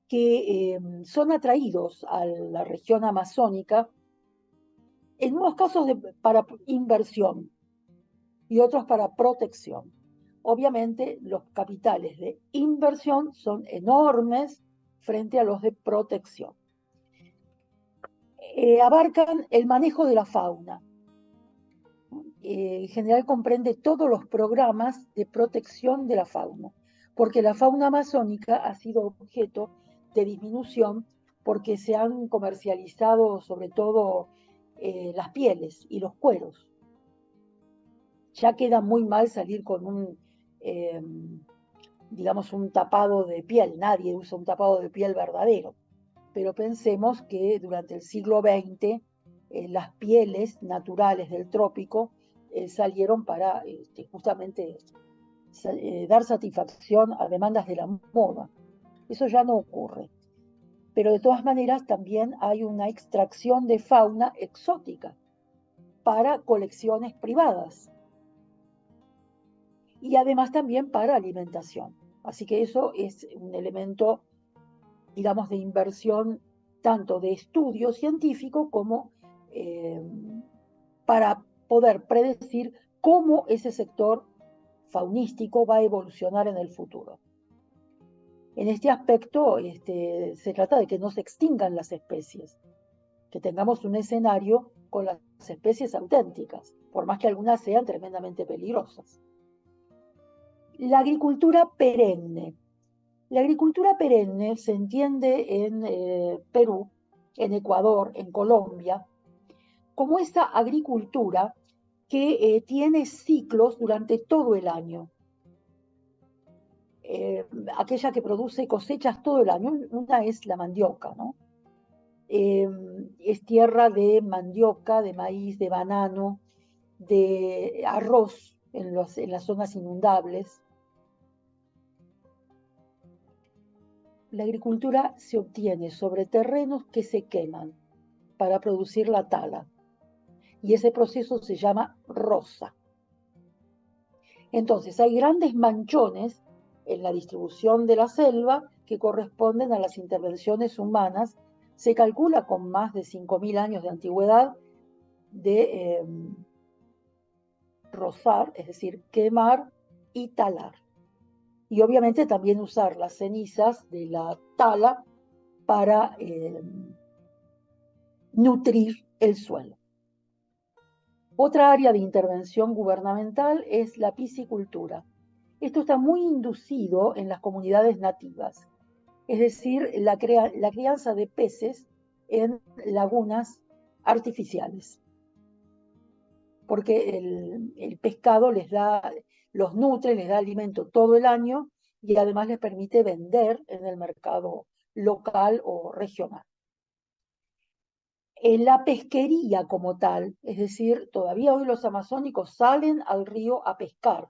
que son atraídos a la región amazónica, en unos casos para inversión y otros para protección. Obviamente los capitales de inversión son enormes frente a los de protección. Abarcan el manejo de la fauna. En general comprende todos los programas de protección de la fauna, porque la fauna amazónica ha sido objeto de disminución porque se han comercializado sobre todo las pieles y los cueros. Ya queda muy mal salir con digamos, un tapado de piel. Nadie usa un tapado de piel verdadero. Pero pensemos que durante el siglo XX las pieles naturales del trópico salieron para justamente dar satisfacción a demandas de la moda. Eso ya no ocurre. Pero de todas maneras también hay una extracción de fauna exótica para colecciones privadas y además también para alimentación. Así que eso es un elemento, digamos, de inversión tanto de estudio científico como para poder predecir cómo ese sector faunístico va a evolucionar en el futuro. En este aspecto, se trata de que no se extingan las especies, que tengamos un escenario con las especies auténticas, por más que algunas sean tremendamente peligrosas. La agricultura perenne. La agricultura perenne se entiende en Perú, en Ecuador, en Colombia, como esa agricultura que tiene ciclos durante todo el año. Aquella que produce cosechas todo el año, una es la mandioca, ¿no? Es tierra de mandioca, de maíz, de banano, de arroz en las zonas inundables. La agricultura se obtiene sobre terrenos que se queman para producir la tala y ese proceso se llama roza. Entonces hay grandes manchones en la distribución de la selva que corresponden a las intervenciones humanas. Se calcula con más de 5.000 años de antigüedad de rozar, es decir, quemar y talar. Y obviamente también usar las cenizas de la tala para nutrir el suelo. Otra área de intervención gubernamental es la piscicultura. Esto está muy inducido en las comunidades nativas, es decir, la crianza de peces en lagunas artificiales, porque el pescado los nutre, les da alimento todo el año y además les permite vender en el mercado local o regional. En la pesquería como tal, es decir, todavía hoy los amazónicos salen al río a pescar.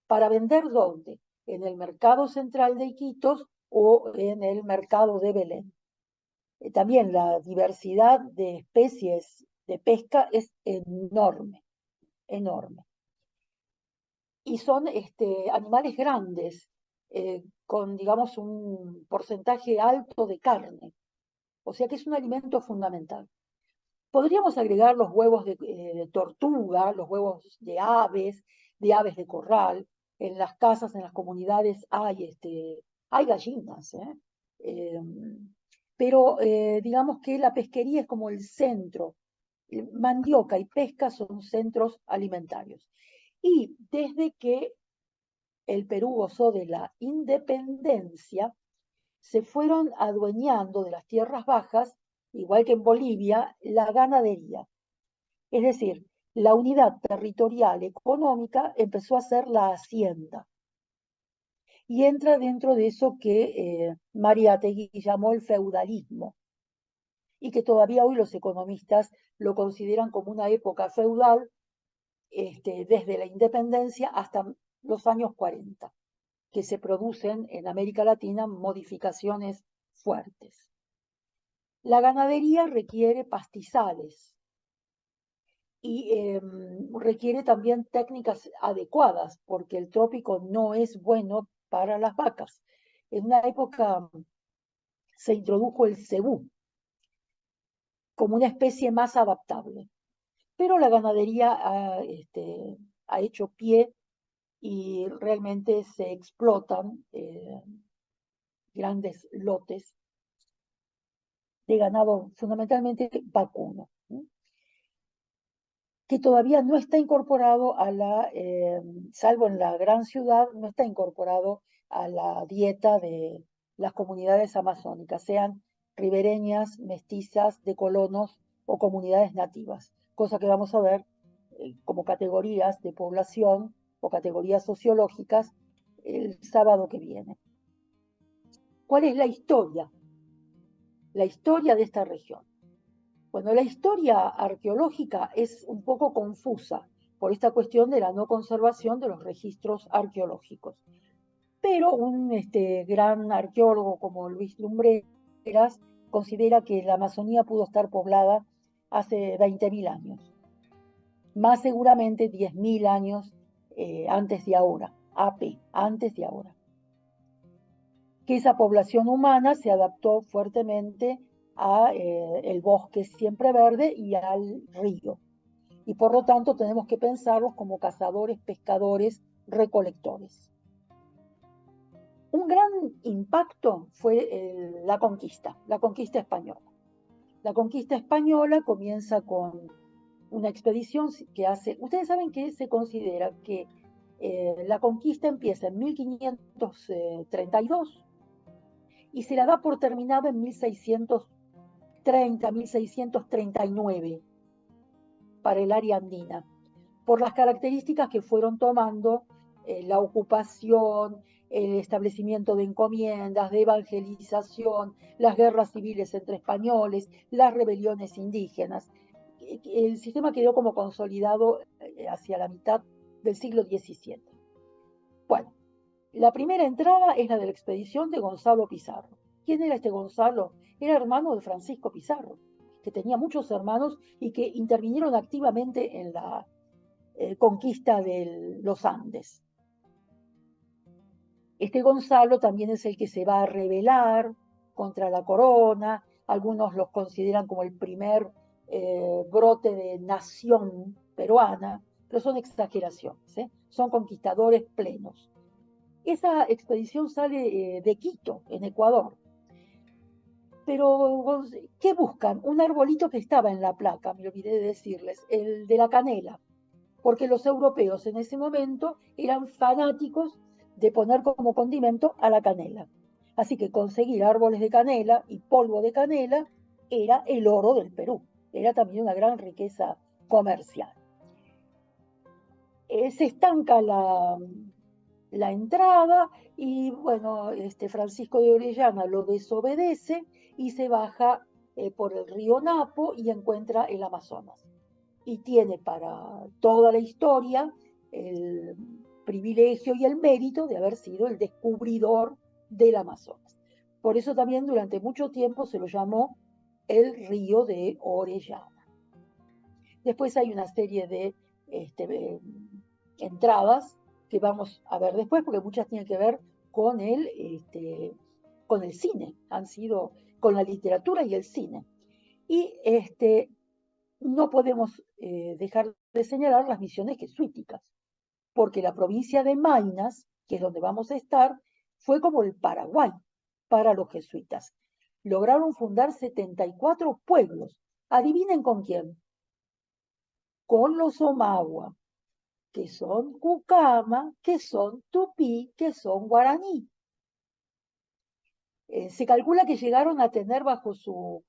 ¿Para vender dónde? En el mercado central de Iquitos o en el mercado de Belén. También la diversidad de especies de pesca es enorme, enorme. Y son animales grandes, con, digamos, un porcentaje alto de carne. O sea que es un alimento fundamental. Podríamos agregar los huevos de tortuga, los huevos de aves de corral. En las casas, en las comunidades hay gallinas, pero digamos que la pesquería es como el centro. Mandioca y pesca son centros alimentarios. Y desde que el Perú gozó de la independencia, se fueron adueñando de las tierras bajas, igual que en Bolivia, la ganadería. Es decir, la unidad territorial económica empezó a ser la hacienda. Y entra dentro de eso que Mariátegui llamó el feudalismo, y que todavía hoy los economistas lo consideran como una época feudal, desde la independencia hasta los años 40, que se producen en América Latina modificaciones fuertes. La ganadería requiere pastizales y requiere también técnicas adecuadas, porque el trópico no es bueno para las vacas. En una época se introdujo el cebú como una especie más adaptable, pero la ganadería ha hecho pie y realmente se explotan grandes lotes de ganado, fundamentalmente vacuno, ¿no? Que todavía no está incorporado salvo en la gran ciudad, no está incorporado a la dieta de las comunidades amazónicas, sean ribereñas, mestizas, de colonos o comunidades nativas, cosa que vamos a ver como categorías de población o categorías sociológicas el sábado que viene. ¿Cuál es la historia? La historia de esta región. Bueno, la historia arqueológica es un poco confusa, por esta cuestión de la no conservación de los registros arqueológicos. Pero un gran arqueólogo como Luis Lumbreras considera que la Amazonía pudo estar poblada hace 20.000 años, más seguramente 10.000 años antes de ahora, AP, antes de ahora. Que esa población humana se adaptó fuertemente a el bosque siempre verde y al río. Y por lo tanto tenemos que pensarlos como cazadores, pescadores, recolectores. Un gran impacto fue la conquista española. La conquista española comienza con una expedición que hace, ustedes saben que se considera que la conquista empieza en 1532 y se la da por terminada en 1630, 1639 para el área andina, por las características que fueron tomando la ocupación, el establecimiento de encomiendas, de evangelización, las guerras civiles entre españoles, las rebeliones indígenas. El sistema quedó como consolidado hacia la mitad del siglo XVII. Bueno, la primera entrada es la de la expedición de Gonzalo Pizarro. ¿Quién era este Gonzalo? Era hermano de Francisco Pizarro, que tenía muchos hermanos y que intervinieron activamente en la conquista de los Andes. Este Gonzalo también es el que se va a rebelar contra la corona. Algunos los consideran como el primer brote de nación peruana, pero son exageraciones, son conquistadores plenos. Esa expedición sale de Quito, en Ecuador. Pero, ¿qué buscan? Un arbolito que estaba en la placa, me olvidé de decirles, el de la canela, porque los europeos en ese momento eran fanáticos de poner como condimento a la canela. Así que conseguir árboles de canela y polvo de canela era el oro del Perú, era también una gran riqueza comercial. Se estanca la entrada y bueno, Francisco de Orellana lo desobedece y se baja por el río Napo y encuentra el Amazonas. Y tiene para toda la historia el privilegio y el mérito de haber sido el descubridor del Amazonas. Por eso también durante mucho tiempo se lo llamó el río de Orellana. Después hay una serie de entradas que vamos a ver después, porque muchas tienen que ver con con el cine, han sido con la literatura y el cine. Y no podemos dejar de señalar las misiones jesuíticas, porque la provincia de Maynas, que es donde vamos a estar, fue como el Paraguay para los jesuitas. Lograron fundar 74 pueblos. Adivinen con quién. Con los Omagua, que son Cucama, que son Tupí, que son Guaraní. Se calcula que llegaron a tener bajo su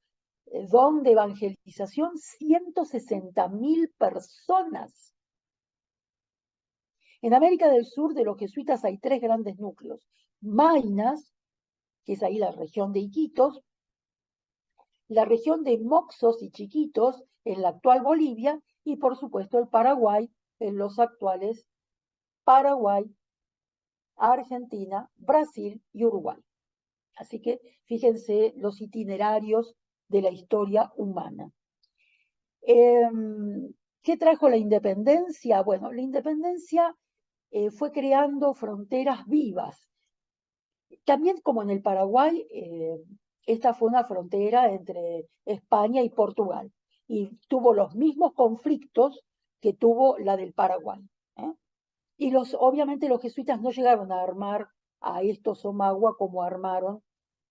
don de evangelización 160.000 personas. En América del Sur de los jesuitas hay 3 grandes núcleos. Maynas, que es ahí la región de Iquitos, la región de Moxos y Chiquitos, en la actual Bolivia, y por supuesto el Paraguay, en los actuales Paraguay, Argentina, Brasil y Uruguay. Así que fíjense los itinerarios de la historia humana. ¿Qué trajo la independencia? Bueno, la independencia fue creando fronteras vivas. También como en el Paraguay, esta fue una frontera entre España y Portugal y tuvo los mismos conflictos que tuvo la del Paraguay. Y obviamente los jesuitas no llegaron a armar a estos Omagua como armaron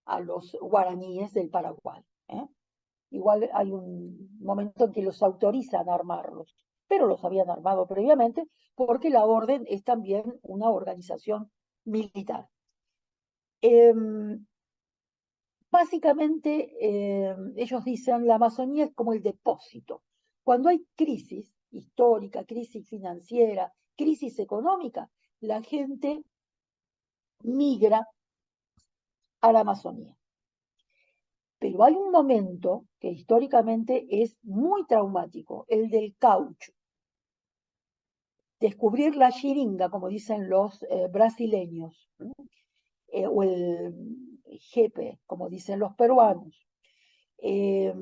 a los guaraníes del Paraguay. Igual hay un momento en que los autorizan a armarlos, pero los habían armado previamente porque la orden es también una organización militar. Básicamente, ellos dicen la Amazonía es como el depósito. Cuando hay crisis histórica, crisis financiera, crisis económica, la gente migra a la Amazonía. Pero hay un momento que históricamente es muy traumático, el del caucho. descubrir la xiringa, como dicen los brasileños, o el jepe, como dicen los peruanos. Eh,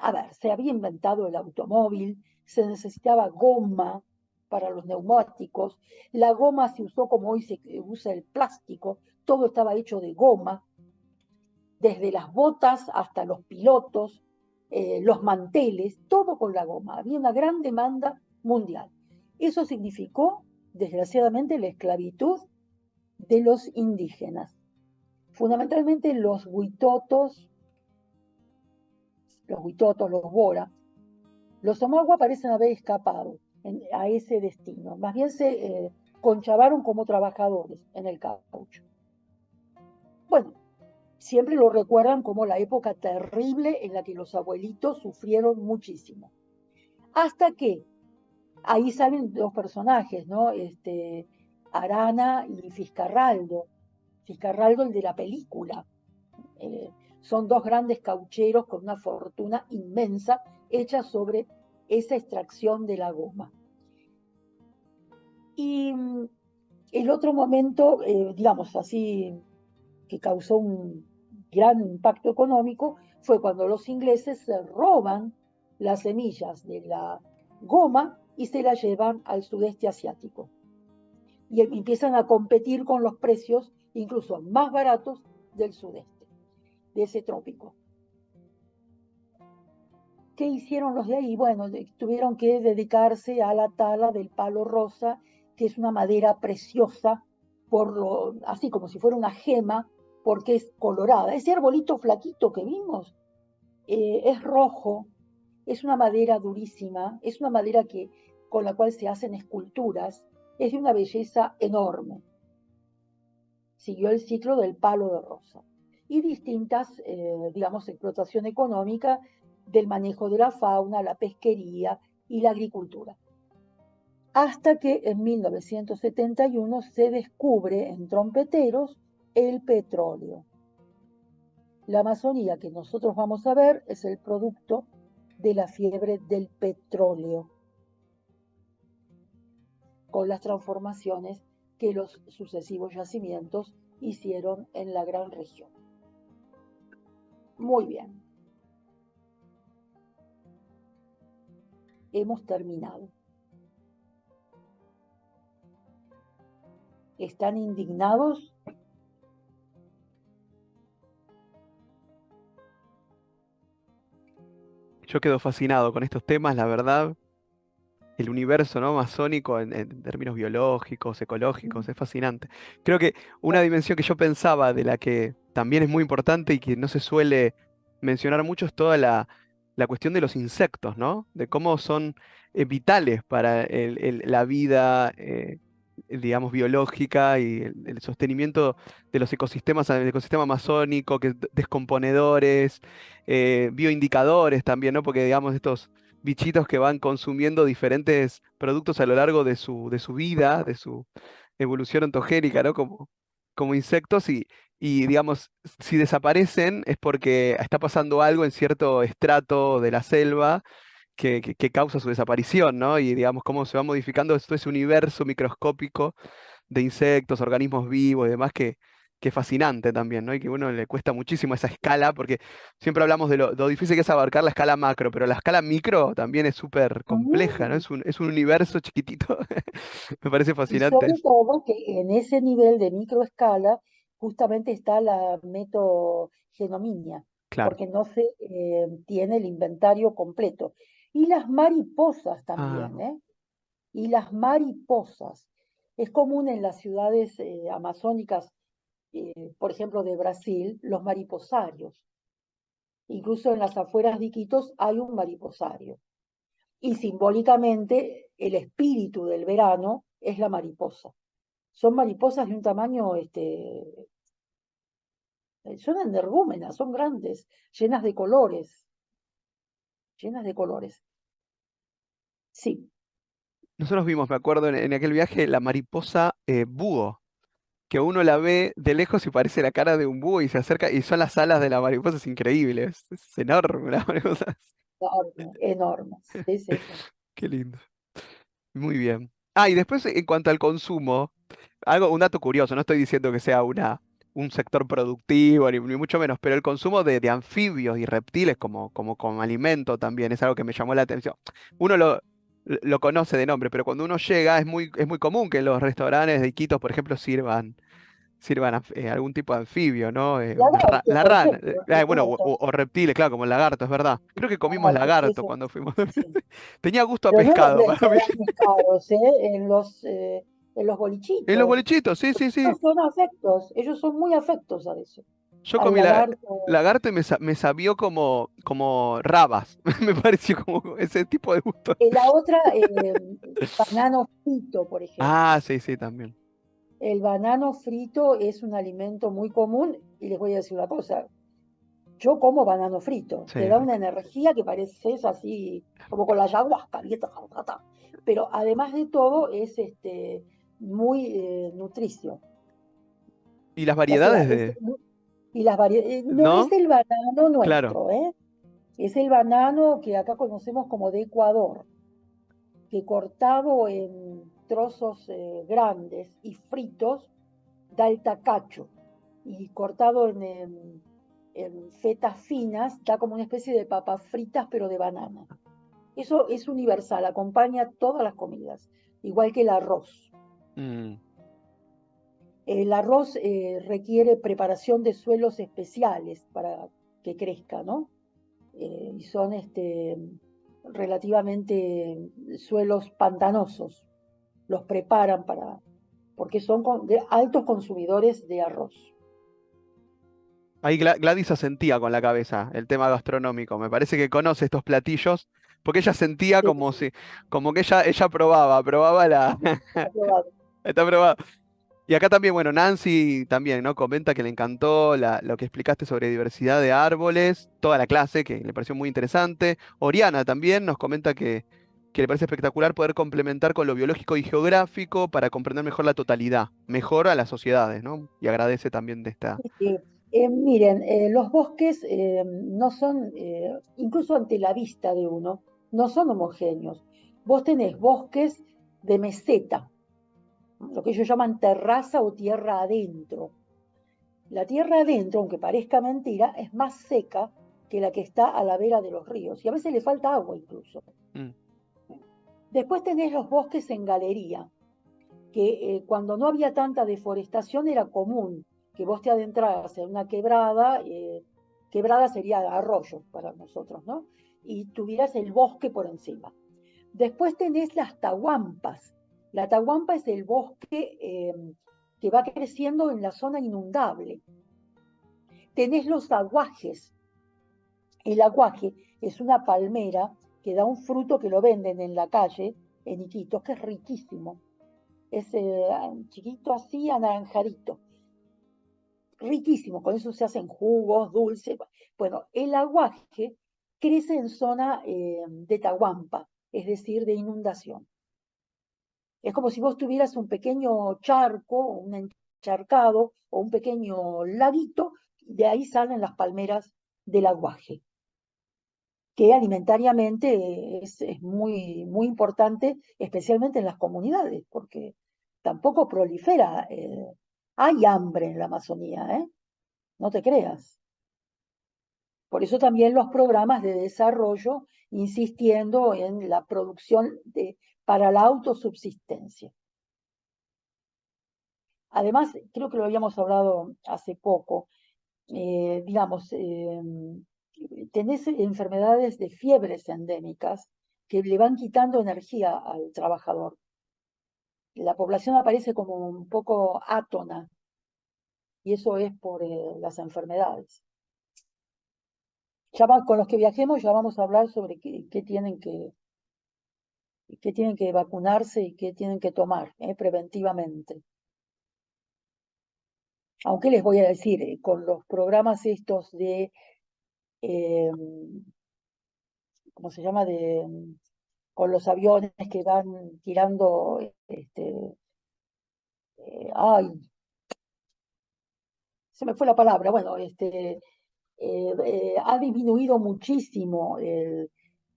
a ver, se había inventado el automóvil, se necesitaba goma para los neumáticos, la goma se usó como hoy se usa el plástico, todo estaba hecho de goma, desde las botas hasta los pilotos, los manteles, todo con la goma. Había una gran demanda mundial. Eso significó, desgraciadamente, la esclavitud de los indígenas. Fundamentalmente los bora. Los Omagua parecen haber escapado a ese destino. Más bien se conchavaron como trabajadores en el caucho. Bueno, siempre lo recuerdan como la época terrible en la que los abuelitos sufrieron muchísimo. Hasta que ahí salen dos personajes, ¿no? Arana y Fiscarraldo. Fiscarraldo, el de la película. Son dos grandes caucheros con una fortuna inmensa hecha sobre esa extracción de la goma. Y el otro momento, digamos así, que causó un gran impacto económico fue cuando los ingleses se roban las semillas de la goma y se las llevan al sudeste asiático. Y empiezan a competir con los precios incluso más baratos del sudeste, de ese trópico. ¿Qué hicieron los de ahí? Bueno, tuvieron que dedicarse a la tala del palo rosa, que es una madera preciosa, así como si fuera una gema, porque es colorada. Ese arbolito flaquito que vimos es rojo, es una madera durísima, es una madera con la cual se hacen esculturas, es de una belleza enorme. Siguió el ciclo del palo de rosa y distintas, digamos, explotación económica del manejo de la fauna, la pesquería y la agricultura. Hasta que en 1971 se descubre en Trompeteros el petróleo. La Amazonía que nosotros vamos a ver es el producto de la fiebre del petróleo, con las transformaciones que los sucesivos yacimientos hicieron en la gran región. Muy bien. Hemos terminado. ¿Están indignados? Yo quedo fascinado con estos temas, la verdad. El universo, ¿no? Masónico en términos biológicos, ecológicos, es fascinante. Creo que una dimensión que yo pensaba de la que también es muy importante y que no se suele mencionar mucho es toda la cuestión de los insectos, ¿no? De cómo son vitales para la vida, digamos, biológica y el sostenimiento de los ecosistemas, el ecosistema amazónico, que descomponedores, bioindicadores también, ¿no? Porque, digamos, estos bichitos que van consumiendo diferentes productos a lo largo de su vida, de su evolución ontogénica, ¿no? Como insectos digamos, si desaparecen es porque está pasando algo en cierto estrato de la selva que causa su desaparición, ¿no? Y digamos, cómo se va modificando todo ese universo microscópico de insectos, organismos vivos y demás que es fascinante también, ¿no? Y que a uno le cuesta muchísimo esa escala, porque siempre hablamos de lo difícil que es abarcar la escala macro, pero la escala micro también es súper compleja, ¿no? Mm. Es un universo chiquitito. Me parece Y fascinante sobre eso. todo que en ese nivel de microescala justamente está la metogenominia, Claro. porque no se tiene el inventario completo. Y las mariposas Ah, también, ¿eh? Y las mariposas. Es común en las ciudades amazónicas, por ejemplo, de Brasil, los mariposarios. Incluso en las afueras de Iquitos hay un mariposario. Y simbólicamente el espíritu del verano es la mariposa. Son mariposas de un tamaño, son energúmenas, son grandes, llenas de colores, llenas de colores. Sí. nosotros vimos, me acuerdo, en aquel viaje, la mariposa búho, que uno la ve de lejos y parece la cara de un búho y se acerca, y son las alas de la mariposa, es increíble, es enorme la mariposa. Enorme, enorme. Sí, sí, sí. Qué lindo. Muy bien. Ah, y después en cuanto al consumo, un dato curioso, no estoy diciendo que sea un sector productivo, ni mucho menos, pero el consumo de anfibios y reptiles como alimento también es algo que me llamó la atención. Uno lo conoce de nombre, pero cuando uno llega es muy común que los restaurantes de Iquitos, por ejemplo, sirvan algún tipo de anfibio, ¿no? Lagarto, La por rana, ejemplo, bueno, lagarto, o reptiles, claro, como el lagarto, es verdad. Creo que comimos lagarto, lagarto eso, cuando fuimos. sí. Tenía gusto a Pero no en los pescado para mí. restaurantes caros, ¿eh? En los En los bolichitos. bolichitos, sí, sí, sí. No son afectos, ellos son muy afectos a eso, Yo al comí lagarto. lagarto y me sabió como rabas. Me pareció como ese tipo de gusto. La otra, banano frito, por Ah, ejemplo. sí, sí, también. El banano frito es un alimento muy común y les voy a decir una cosa, yo como banano frito, Sí, te es da una rico. energía que parece es así como con la ayahuasca, ¿viste? Pero además de todo es muy nutricio. ¿Y las O sea, variedades de? y las no es ¿No? el banano Claro. nuestro, ¿eh? Es el banano que acá conocemos como de Ecuador, que cortado en trozos grandes y fritos da el tacacho. Y cortado en fetas finas da como una especie de papas fritas pero de banana. Eso es universal, acompaña todas las comidas, igual que el arroz. Mm. El arroz requiere preparación de suelos especiales para que crezca, ¿no? Y son relativamente suelos pantanosos. Los preparan porque son altos consumidores de arroz. Ahí Gladys asentía con la cabeza el tema gastronómico. Me parece que conoce estos platillos, porque ella sentía Sí, como que ella probaba la. aprobado. Está probado. Y acá también, bueno, Nancy también, ¿no? Comenta que le encantó lo que explicaste sobre diversidad de árboles, toda la clase, que le pareció muy interesante. Oriana también nos comenta que le parece espectacular poder complementar con lo biológico y geográfico para comprender mejor la totalidad, mejor a las sociedades, ¿no? Y agradece también de esta. Miren, los bosques no son, incluso ante la vista de uno, no son homogéneos. Vos tenés bosques de meseta, lo que ellos llaman terraza o tierra adentro. La tierra adentro, aunque parezca mentira, es más seca que la que está a la vera de los ríos y a veces le falta agua incluso. Mm. Después tenés los bosques en galería, que cuando no había tanta deforestación era común que vos te adentraras en una quebrada, quebrada sería arroyo para nosotros, ¿no? Y tuvieras el bosque por encima. Después tenés las tahuampas. La tahuampa es el bosque que va creciendo en la zona inundable. Tenés los aguajes. El aguaje es una palmera que da un fruto que lo venden en la calle, en Iquitos, que es riquísimo. Es chiquito así, anaranjadito. Riquísimo, con eso se hacen jugos, dulces. Bueno, el aguaje crece en zona de tahuampa, es decir, de inundación. Es como si vos tuvieras un pequeño charco, un encharcado o un pequeño laguito, y de ahí salen las palmeras del aguaje, que alimentariamente es muy, muy importante, especialmente en las comunidades, porque tampoco prolifera. Hay hambre en la Amazonía, ¿eh? No te creas. Por eso también los programas de desarrollo insistiendo en la producción para la autosubsistencia. Además, creo que lo habíamos hablado hace poco, digamos, tenés enfermedades de fiebres endémicas que le van quitando energía al trabajador. La población aparece como un poco átona y eso es por las enfermedades. Con los que viajemos ya vamos a hablar sobre qué tienen que vacunarse y qué tienen que tomar preventivamente. Aunque les voy a decir, con los programas estos eh, ¿cómo se llama? Con los aviones que van tirando, ay, se me fue la palabra, bueno, ha disminuido muchísimo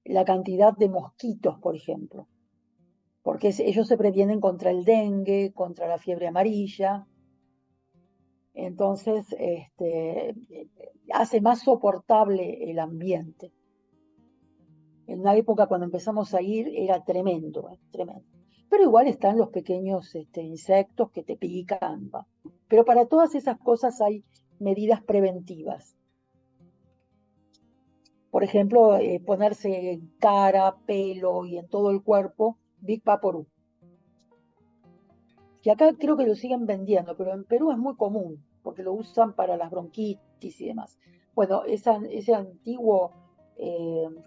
la cantidad de mosquitos, por ejemplo. porque ellos se previenen contra el dengue, contra la fiebre amarilla. Entonces, hace más soportable el ambiente. En una época cuando empezamos a ir era tremendo, tremendo. Pero igual están los pequeños insectos que te pican. ¿Va? Pero para todas esas cosas hay medidas preventivas. Por ejemplo, ponerse en cara, pelo y en todo el cuerpo Big Vaporub. Que acá creo que lo siguen vendiendo, pero en Perú es muy común, porque lo usan para las bronquitis y demás. Bueno, ese antiguo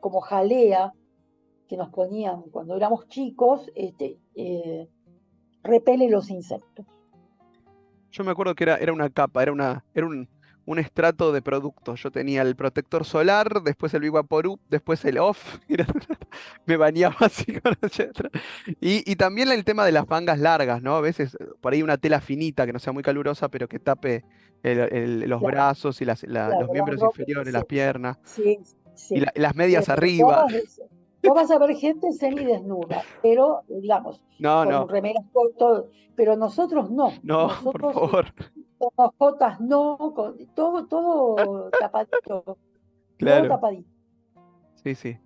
como jalea que nos ponían cuando éramos chicos, repele los insectos. Yo me acuerdo que era una capa, era un estrato de productos. Yo tenía el protector solar, después el Big Vaporub, después el off. Me bañaba así con la chetra. Y también el tema de las mangas largas, ¿no? A veces por ahí una tela finita que no sea muy calurosa, pero que tape los Claro, brazos y los claro, miembros inferiores, las sí, piernas, sí, y sí. las medias Pero arriba. vos vas a ver gente semidesnuda, pero digamos, No, con no, remeras cortas, pero nosotros no. no, por Nosotros favor. con jotas no, con, todo tapadito, todo Claro, tapadito. sí, sí.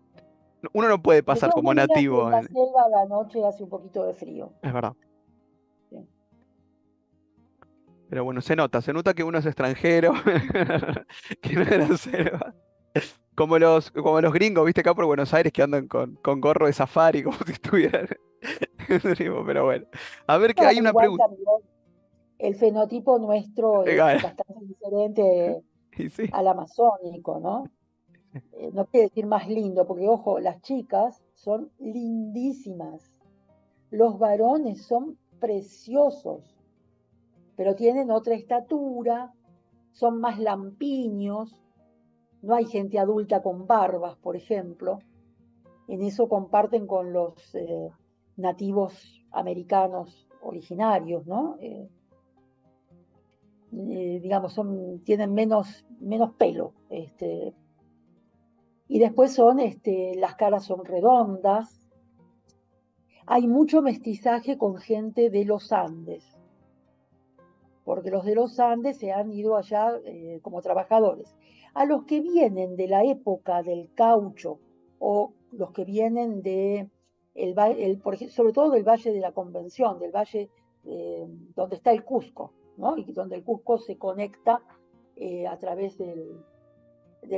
Uno no puede De pasar todas como maneras, en nativo, la selva a la noche hace un poquito de frío. es verdad. ¿Sí? Pero bueno, se nota que uno es extranjero, que no es de la selva. Como los gringos, viste, acá por Buenos Aires que andan con gorro de safari, como si estuvieran. Pero bueno. A ver, que No, hay una igual pregunta. también el fenotipo nuestro es bastante diferente Y sí. al amazónico, ¿no? No quiere decir más lindo, porque ojo, las chicas son lindísimas, los varones son preciosos, pero tienen otra estatura, son más lampiños, no hay gente adulta con barbas, por ejemplo, en eso comparten con los nativos americanos originarios, ¿no? Digamos, tienen menos pelo, y después las caras son redondas. Hay mucho mestizaje con gente de los Andes, porque los de los Andes se han ido allá como trabajadores. A los que vienen de la época del caucho o los que vienen sobre todo del Valle de la Convención, del valle donde está el Cusco, ¿no? Y donde el Cusco se conecta a través del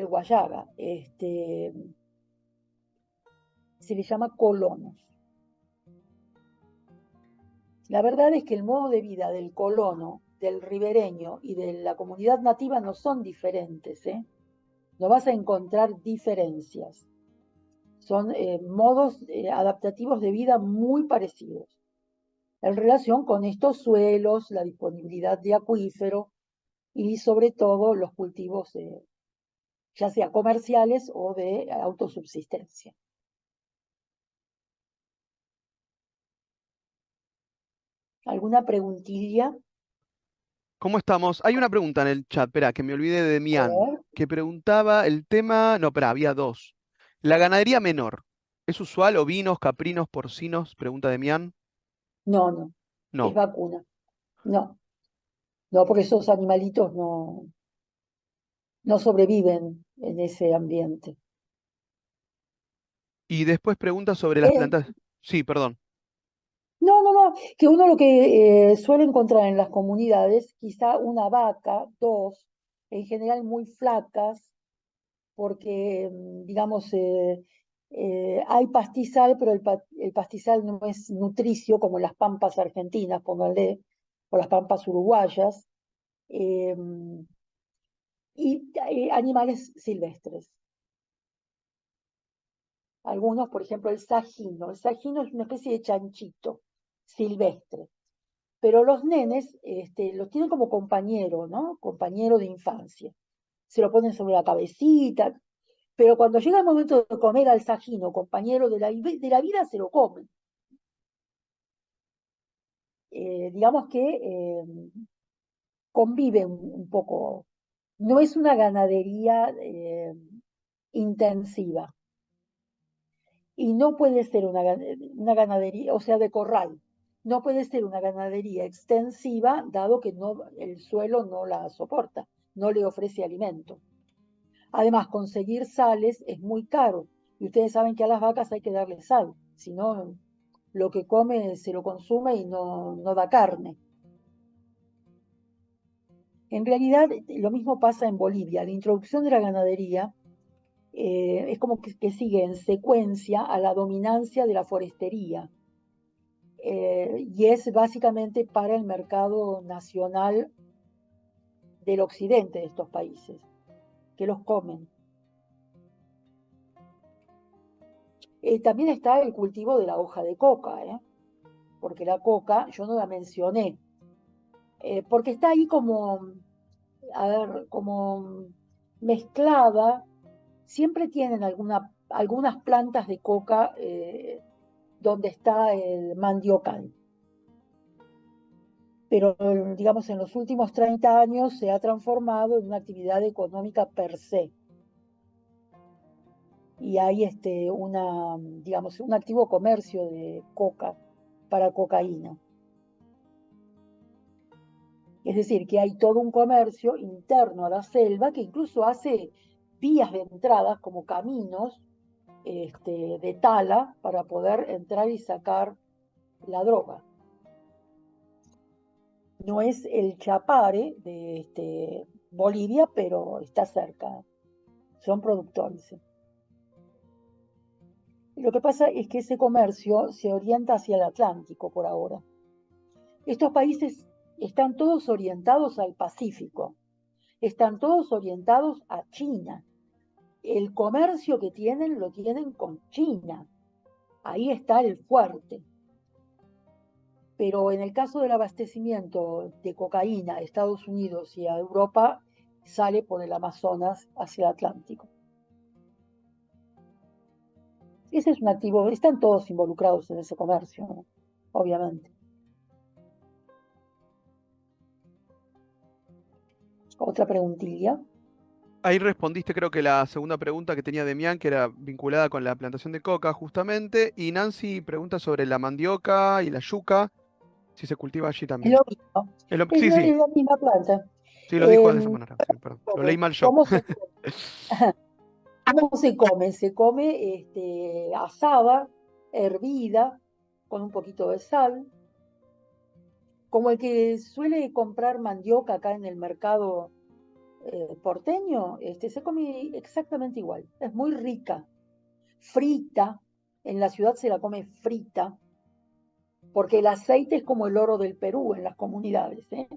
Guayaga. Se le llama colonos. La verdad es que el modo de vida del colono, del ribereño y de la comunidad nativa no son diferentes, ¿eh? No vas a encontrar diferencias. Son modos adaptativos de vida muy parecidos en relación con estos suelos, la disponibilidad de acuífero y sobre todo los cultivos, ya sea comerciales o de autosubsistencia. ¿Alguna preguntilla? ¿Cómo estamos? Hay una pregunta en el chat, espera, que me olvidé de A Mian, ver. que preguntaba el tema. No, espera, había dos. La ganadería menor. ¿Es usual? ¿Ovinos, caprinos, porcinos? Pregunta de Mian. No, no, es No. vacuna. No, no, porque esos animalitos no sobreviven en ese ambiente. Y después pregunta sobre las Eh, plantas. Sí, perdón. no, que uno lo que suele encontrar en las comunidades, quizá una vaca, dos, en general muy flacas, porque, digamos, hay pastizal, pero el pastizal no es nutricio como las pampas argentinas, póngale, o las pampas uruguayas, eh, y animales silvestres. Algunos, por ejemplo, el sajino. El sajino es una especie de chanchito silvestre. Pero los nenes los tienen como compañero, ¿no? Compañero de infancia. Se lo ponen sobre la cabecita. Pero cuando llega el momento de comer al sajino, compañero de la vida, se lo comen. Digamos que conviven un poco. No es una ganadería intensiva. Y no puede ser una ganadería, o sea, de corral. No puede ser una ganadería extensiva, dado que no, el suelo no la soporta, no le ofrece alimento. Además, conseguir sales es muy caro. Y ustedes saben que a las vacas hay que darle sal, si no, lo que come se lo consume y no da carne. En realidad, lo mismo pasa en Bolivia. La introducción de la ganadería es como que sigue en secuencia a la dominancia de la forestería. Y es básicamente para el mercado nacional del occidente de estos países, que los comen. También está el cultivo de la hoja de coca, porque la coca, yo no la mencioné, porque está ahí como, a ver, como mezclada. Siempre tienen algunas plantas de coca donde está el mandiocal. Pero digamos en los últimos 30 años se ha transformado en una actividad económica per se. Y hay digamos, un activo comercio de coca para cocaína. Es decir, que hay todo un comercio interno a la selva que incluso hace vías de entrada como caminos de tala para poder entrar y sacar la droga. No es el Chapare de Bolivia, pero está cerca. Son productores. Lo que pasa es que ese comercio se orienta hacia el Atlántico por ahora. Estos países están todos orientados al Pacífico, están todos orientados a China. El comercio que tienen lo tienen con China. Ahí está el fuerte. Pero en el caso del abastecimiento de cocaína a Estados Unidos y a Europa, sale por el Amazonas hacia el Atlántico. Ese es un activo, están todos involucrados en ese comercio, ¿no? Obviamente. Otra preguntilla. Ahí respondiste, creo que la segunda pregunta que tenía Demián, que era vinculada con la plantación de coca, justamente. Y Nancy pregunta sobre la mandioca y la yuca, si se cultiva allí Es también. lo mismo. Sí, sí, Es la misma planta. sí, lo dijo de esa Eh, manera. Sí, perdón. Lo leí mal yo. ¿Cómo se come? ¿Cómo se come? Se come asada, hervida, con un poquito de sal, como el que suele comprar mandioca acá en el mercado porteño, se come exactamente igual. Es muy rica, frita. En la ciudad se la come frita, porque el aceite es como el oro del Perú en las comunidades, ¿eh?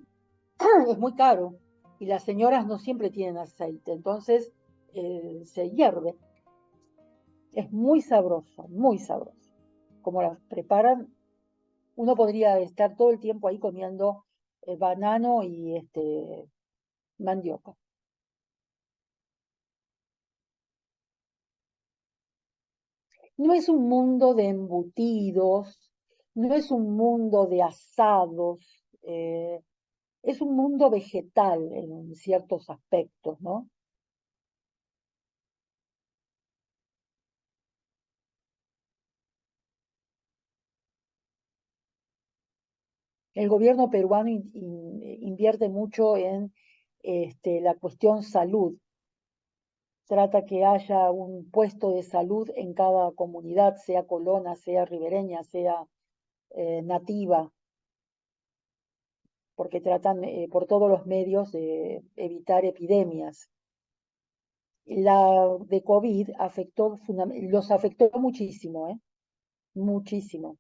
Es muy caro y las señoras no siempre tienen aceite, entonces se hierve. Es muy sabroso, muy sabroso. Como la preparan, uno podría estar todo el tiempo ahí comiendo banano y mandioca. No es un mundo de embutidos, no es un mundo de asados, es un mundo vegetal en ciertos aspectos, ¿no? El gobierno peruano invierte mucho en la cuestión salud. Trata que haya un puesto de salud en cada comunidad, sea colona, sea ribereña, sea nativa, porque tratan por todos los medios de evitar epidemias. La de COVID los afectó muchísimo, ¿eh? Muchísimo.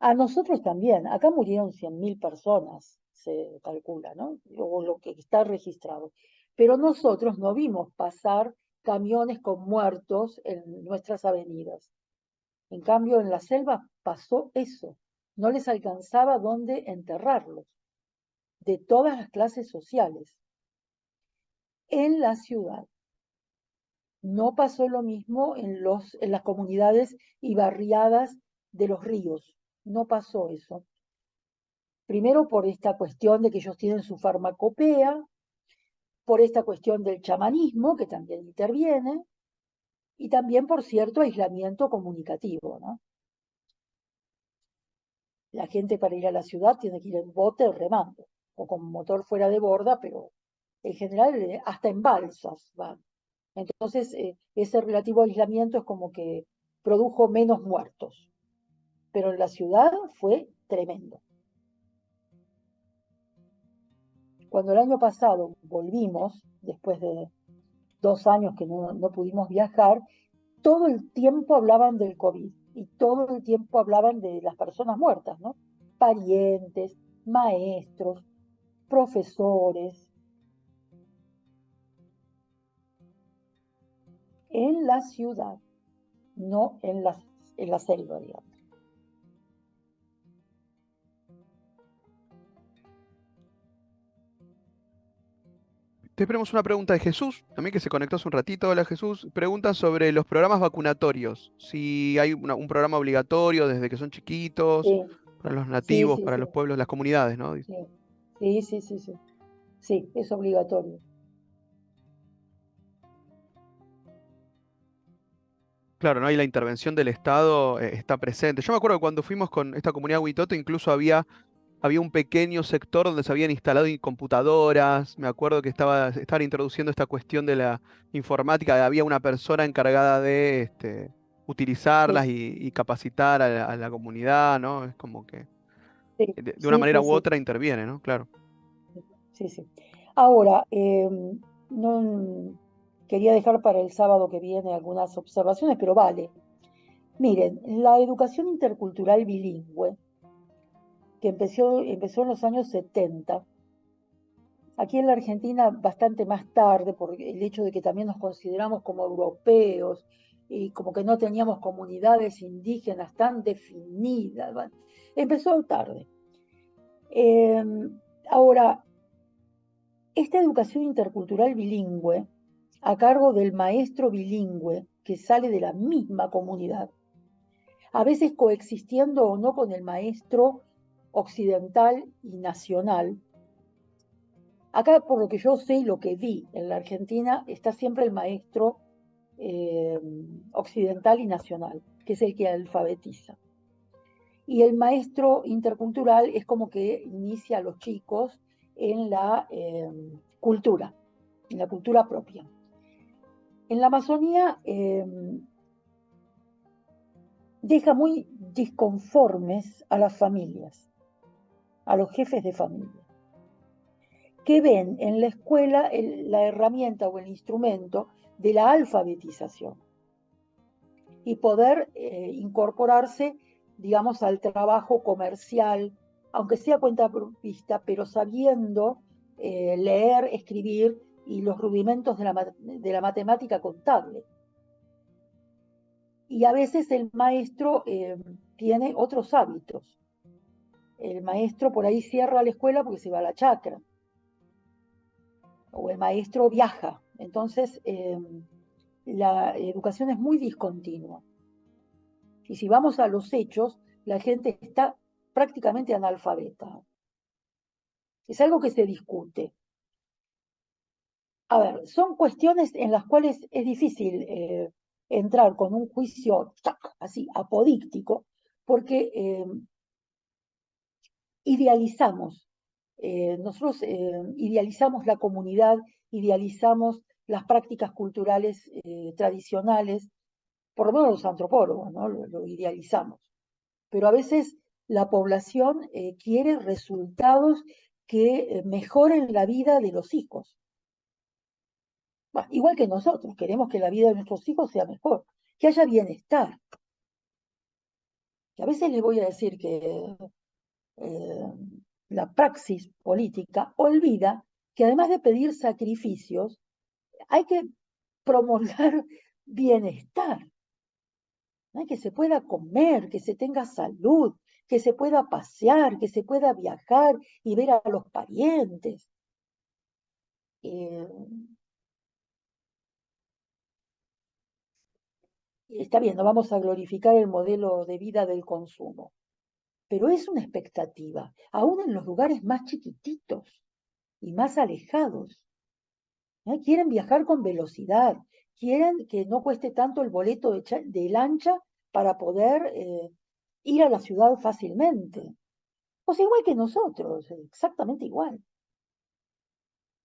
A nosotros también. Acá murieron 100.000 personas, se calcula, ¿no? O lo que está registrado. Pero nosotros no vimos pasar camiones con muertos en nuestras avenidas. En cambio, en la selva pasó eso. No les alcanzaba dónde enterrarlos, de todas las clases sociales. En la ciudad no pasó lo mismo en las comunidades y barriadas de los ríos. No pasó eso. Primero por esta cuestión de que ellos tienen su farmacopea, por esta cuestión del chamanismo que también interviene, y también por cierto aislamiento comunicativo, ¿no? La gente para ir a la ciudad tiene que ir en bote o remando, o con motor fuera de borda, pero en general hasta en balsas van. Entonces, ese relativo aislamiento es como que produjo menos muertos, pero en la ciudad fue tremendo. Cuando el año pasado volvimos, después de 2 años que no pudimos viajar, todo el tiempo hablaban del COVID y todo el tiempo hablaban de las personas muertas, ¿no? Parientes, maestros, profesores, en la ciudad, no en la selva, digamos. Tenemos una pregunta de Jesús, también que se conectó hace un ratito. Hola Jesús. Pregunta sobre los programas vacunatorios. Si hay un programa obligatorio desde que son chiquitos, Sí, para los sí, nativos, sí, para sí, los pueblos, las comunidades, ¿no? sí, sí, sí, sí, sí, sí, es obligatorio. Claro, ¿no? Y la intervención del Estado está presente. Yo me acuerdo que cuando fuimos con esta comunidad Huitoto, incluso había un pequeño sector donde se habían instalado computadoras. Me acuerdo que estaban introduciendo esta cuestión de la informática. Había una persona encargada de utilizarlas Sí, y capacitar a la comunidad, ¿no? Es como que sí, de una sí, manera sí, u sí, otra interviene, ¿no? Claro. sí, sí. Ahora, no quería dejar para el sábado que viene algunas observaciones, pero vale. Miren, la educación intercultural bilingüe, que empezó en los años 70, aquí en la Argentina bastante más tarde, por el hecho de que también nos consideramos como europeos y como que no teníamos comunidades indígenas tan definidas, bueno, empezó tarde. Eh, Ahora, esta educación intercultural bilingüe, a cargo del maestro bilingüe que sale de la misma comunidad, a veces coexistiendo o no con el maestro occidental y nacional. Acá, por lo que yo sé y lo que vi en la Argentina, está siempre el maestro eh, occidental y nacional, que es el que alfabetiza. Y el maestro intercultural es como que inicia a los chicos en la cultura, en la cultura propia. En la Amazonía deja muy disconformes a las familias, a los jefes de familia, que ven en la escuela la herramienta o el instrumento de la alfabetización y poder incorporarse, digamos, al trabajo comercial, aunque sea cuenta vista, pero sabiendo leer, escribir y los rudimentos de la matemática contable. Y a veces el maestro tiene otros hábitos. El maestro por ahí cierra la escuela porque se va a la chacra, o el maestro viaja. Entonces, la educación es muy discontinua. Y si vamos a los hechos, la gente está prácticamente analfabeta. Es algo que se discute. A ver, son cuestiones en las cuales es difícil entrar con un juicio así apodíctico, porque idealizamos. Nosotros idealizamos la comunidad, idealizamos las prácticas culturales tradicionales, por lo menos los antropólogos, ¿no? Lo idealizamos. Pero a veces la población quiere resultados que mejoren la vida de los hijos. Bah, igual que nosotros, queremos que la vida de nuestros hijos sea mejor, que haya bienestar. Y a veces les voy a decir que eh, la praxis política olvida que además de pedir sacrificios, hay que promulgar bienestar, ¿no? Que se pueda comer, que se tenga salud, que se pueda pasear, que se pueda viajar y ver a los parientes. Eh, Está bien, no vamos a glorificar el modelo de vida del consumo, pero es una expectativa, aún en los lugares más chiquititos y más alejados. ¿Eh? Quieren viajar con velocidad, quieren que no cueste tanto el boleto de lancha para poder ir a la ciudad fácilmente. Pues igual que nosotros, exactamente igual.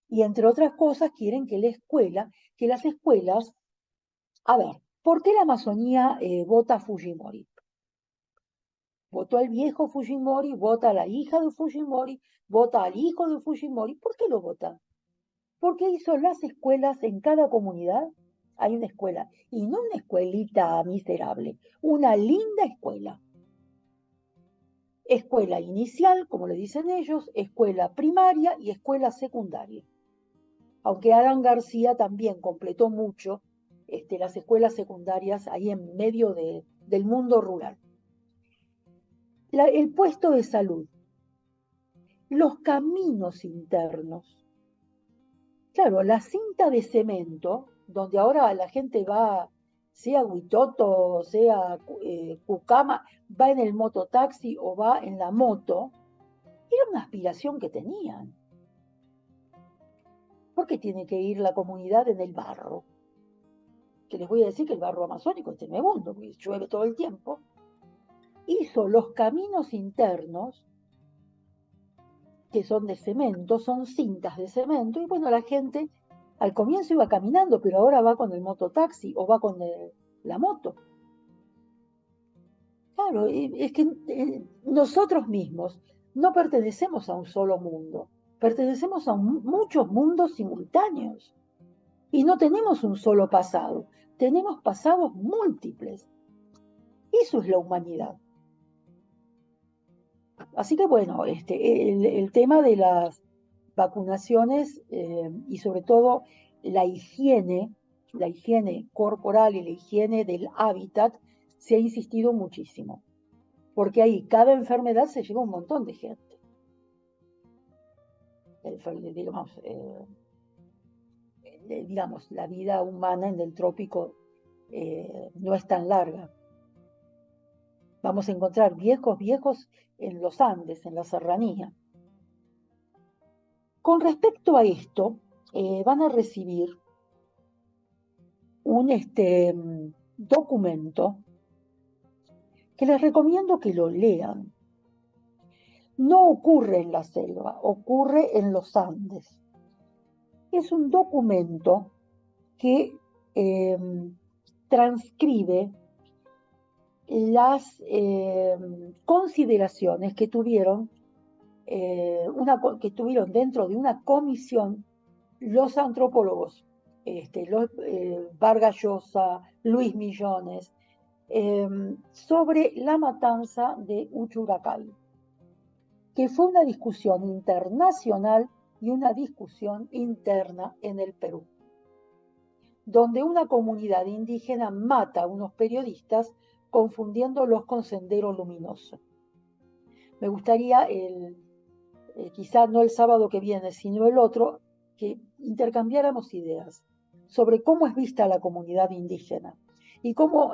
Y entre otras cosas quieren que las escuelas, a ver, ¿por qué la Amazonía vota a Fujimori? Votó al viejo Fujimori, vota a la hija de Fujimori, vota al hijo de Fujimori. ¿Por qué lo vota? Porque hizo las escuelas en cada comunidad. Hay una escuela, y no una escuelita miserable, una linda escuela. Escuela inicial, como le dicen ellos, escuela primaria y escuela secundaria. Aunque Alan García también completó mucho las escuelas secundarias ahí en medio del mundo rural. El puesto de salud, los caminos internos. Claro, la cinta de cemento, donde ahora la gente va, sea Huitoto, sea Cucama, va en el mototaxi o va en la moto, era una aspiración que tenían. ¿Por qué tiene que ir la comunidad en el barro? Que les voy a decir que el barro amazónico es tremendo, porque llueve todo el tiempo. Hizo los caminos internos, que son de cemento, son cintas de cemento, y bueno, la gente al comienzo iba caminando, pero ahora va con el mototaxi o va con la moto. Claro, es que nosotros mismos no pertenecemos a un solo mundo, pertenecemos a muchos mundos simultáneos y no tenemos un solo pasado, tenemos pasados múltiples. Eso es la humanidad. Así que bueno, el tema de las vacunaciones y sobre todo la higiene corporal y la higiene del hábitat, se ha insistido muchísimo, porque ahí cada enfermedad se lleva un montón de gente. Digamos, digamos, la vida humana en el trópico no es tan larga. Vamos a encontrar viejos en los Andes, en la serranía. Con respecto a esto, van a recibir un documento que les recomiendo que lo lean. No ocurre en la selva, ocurre en los Andes. Es un documento que transcribe las consideraciones que tuvieron, que tuvieron dentro de una comisión los antropólogos, Vargas Llosa, Luis Millones, sobre la matanza de Uchucchacay, que fue una discusión internacional y una discusión interna en el Perú, donde una comunidad indígena mata a unos periodistas confundiéndolos con Sendero Luminoso. Me gustaría, quizá no el sábado que viene, sino el otro, que intercambiáramos ideas sobre cómo es vista la comunidad indígena y cómo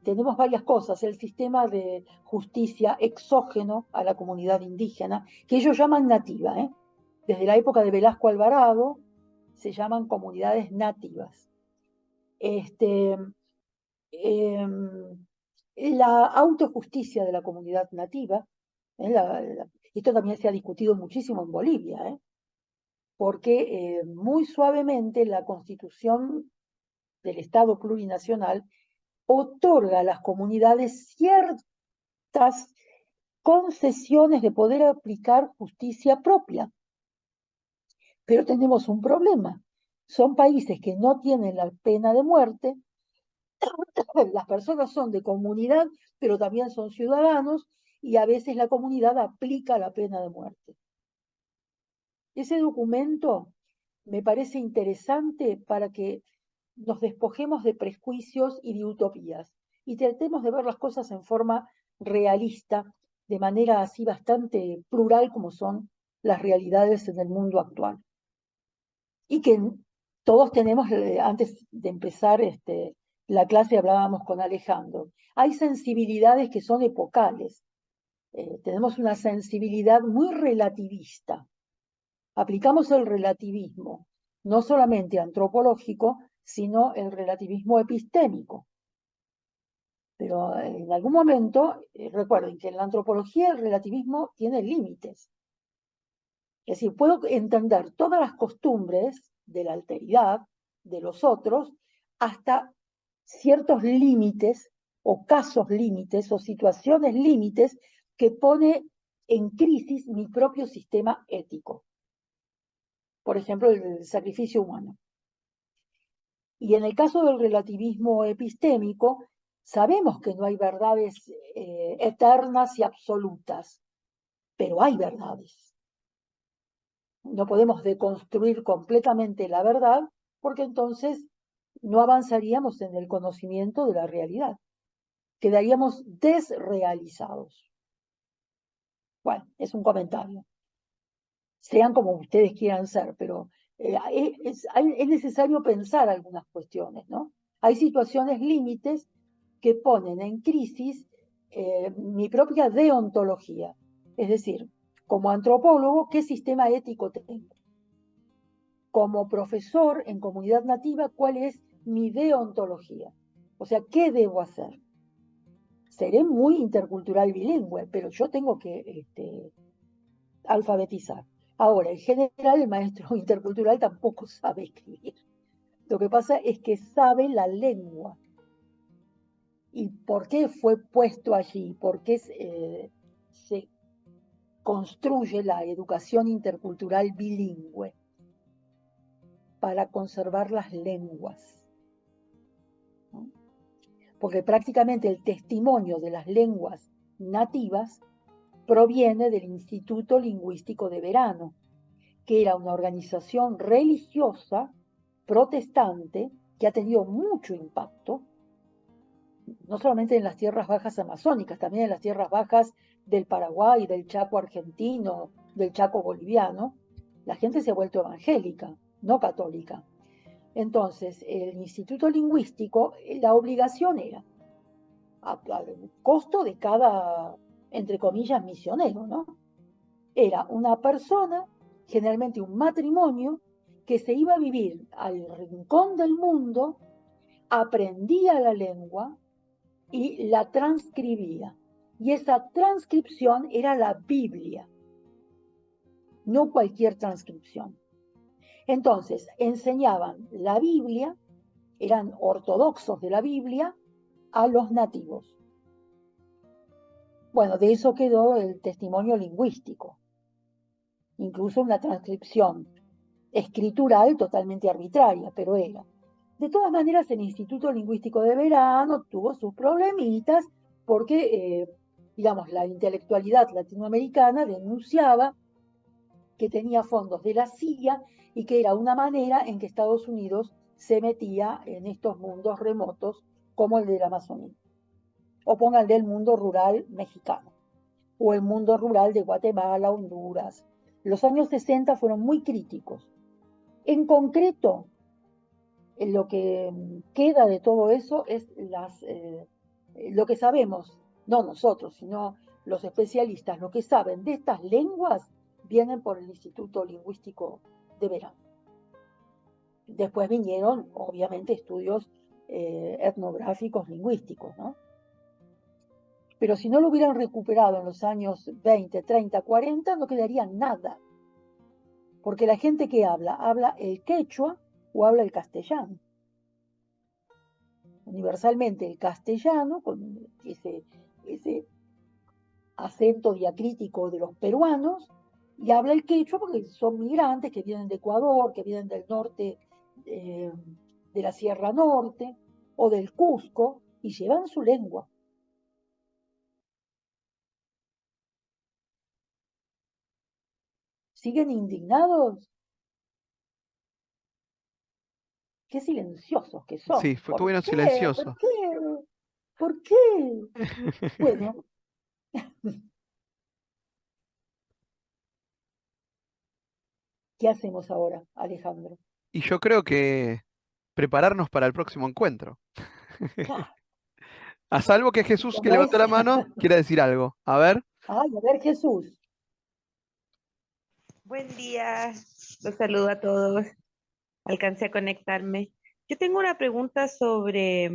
tenemos varias cosas, el sistema de justicia exógeno a la comunidad indígena, que ellos llaman nativa, desde la época de Velasco Alvarado se llaman comunidades nativas. La autojusticia de la comunidad nativa, esto también se ha discutido muchísimo en Bolivia, porque muy suavemente la Constitución del Estado plurinacional otorga a las comunidades ciertas concesiones de poder aplicar justicia propia. Pero tenemos un problema. Son países que no tienen la pena de muerte, las personas son de comunidad, pero también son ciudadanos, y a veces la comunidad aplica la pena de muerte. Ese documento me parece interesante para que nos despojemos de prejuicios y de utopías y tratemos de ver las cosas en forma realista, de manera así bastante plural como son las realidades en el mundo actual. Y que todos tenemos, antes de empezar la clase hablábamos con Alejandro, hay sensibilidades que son epocales. Tenemos una sensibilidad muy relativista. Aplicamos el relativismo no solamente antropológico, sino el relativismo epistémico. Pero en algún momento, recuerden que en la antropología el relativismo tiene límites. Es decir, puedo entender todas las costumbres de la alteridad de los otros hasta ciertos límites o casos límites o situaciones límites que pone en crisis mi propio sistema ético. Por ejemplo, el sacrificio humano. Y en el caso del relativismo epistémico, sabemos que no hay verdades eternas y absolutas, pero hay verdades. No podemos deconstruir completamente la verdad porque entonces no avanzaríamos en el conocimiento de la realidad. Quedaríamos desrealizados. Bueno, es un comentario. Sean como ustedes quieran ser, pero es necesario pensar algunas cuestiones, ¿no? Hay situaciones límites que ponen en crisis mi propia deontología. Es decir, como antropólogo, ¿qué sistema ético tengo? Como profesor en comunidad nativa, ¿cuál es mi deontología? O sea, ¿qué debo hacer? Seré muy intercultural bilingüe, pero yo tengo que alfabetizar. Ahora, en general, el maestro intercultural tampoco sabe escribir. Lo que pasa es que sabe la lengua. ¿Y por qué fue puesto allí? ¿Por qué se construye la educación intercultural bilingüe? Para conservar las lenguas. ¿No? Porque prácticamente el testimonio de las lenguas nativas proviene del Instituto Lingüístico de Verano, que era una organización religiosa protestante que ha tenido mucho impacto, no solamente en las tierras bajas amazónicas, también en las tierras bajas del Paraguay, del Chaco argentino, del Chaco boliviano. La gente se ha vuelto evangélica, no católica. Entonces, el Instituto Lingüístico, la obligación era, al costo de cada, entre comillas, misionero, ¿no? Era una persona, generalmente un matrimonio, que se iba a vivir al rincón del mundo, aprendía la lengua y la transcribía. Y esa transcripción era la Biblia, no cualquier transcripción. Entonces, enseñaban la Biblia, eran ortodoxos de la Biblia, a los nativos. Bueno, de eso quedó el testimonio lingüístico, incluso una transcripción escritural totalmente arbitraria, pero era. De todas maneras, el Instituto Lingüístico de Verano tuvo sus problemitas porque, digamos, la intelectualidad latinoamericana denunciaba que tenía fondos de la CIA y que era una manera en que Estados Unidos se metía en estos mundos remotos como el de la Amazonía. O pónganle el mundo rural mexicano o el mundo rural de Guatemala, Honduras. Los años 60 fueron muy críticos. En concreto, lo que queda de todo eso es lo que sabemos, no nosotros, sino los especialistas, lo que saben de estas lenguas vienen por el Instituto Lingüístico de Verano. Después vinieron, obviamente, estudios etnográficos lingüísticos, ¿no? Pero si no lo hubieran recuperado en los años 20, 30, 40, no quedaría nada. Porque la gente que habla el quechua o habla el castellano. Universalmente el castellano, con ese acento diacrítico de los peruanos, y habla el quechua porque son migrantes que vienen de Ecuador, que vienen del norte de la Sierra Norte o del Cusco, y llevan su lengua. ¿Siguen indignados? Qué silenciosos que Sí, son. ¿Por estuvieron qué? ¿Por silenciosos. qué? ¿Por qué? Bueno, ¿qué hacemos ahora, Alejandro? Y yo creo que prepararnos para el próximo encuentro. Claro, A salvo que Jesús, que como es. levantó la mano, quiera decir algo. A ver. Ay, a ver, Jesús. Buen día, los saludo a todos. alcancé a conectarme. Yo tengo una pregunta sobre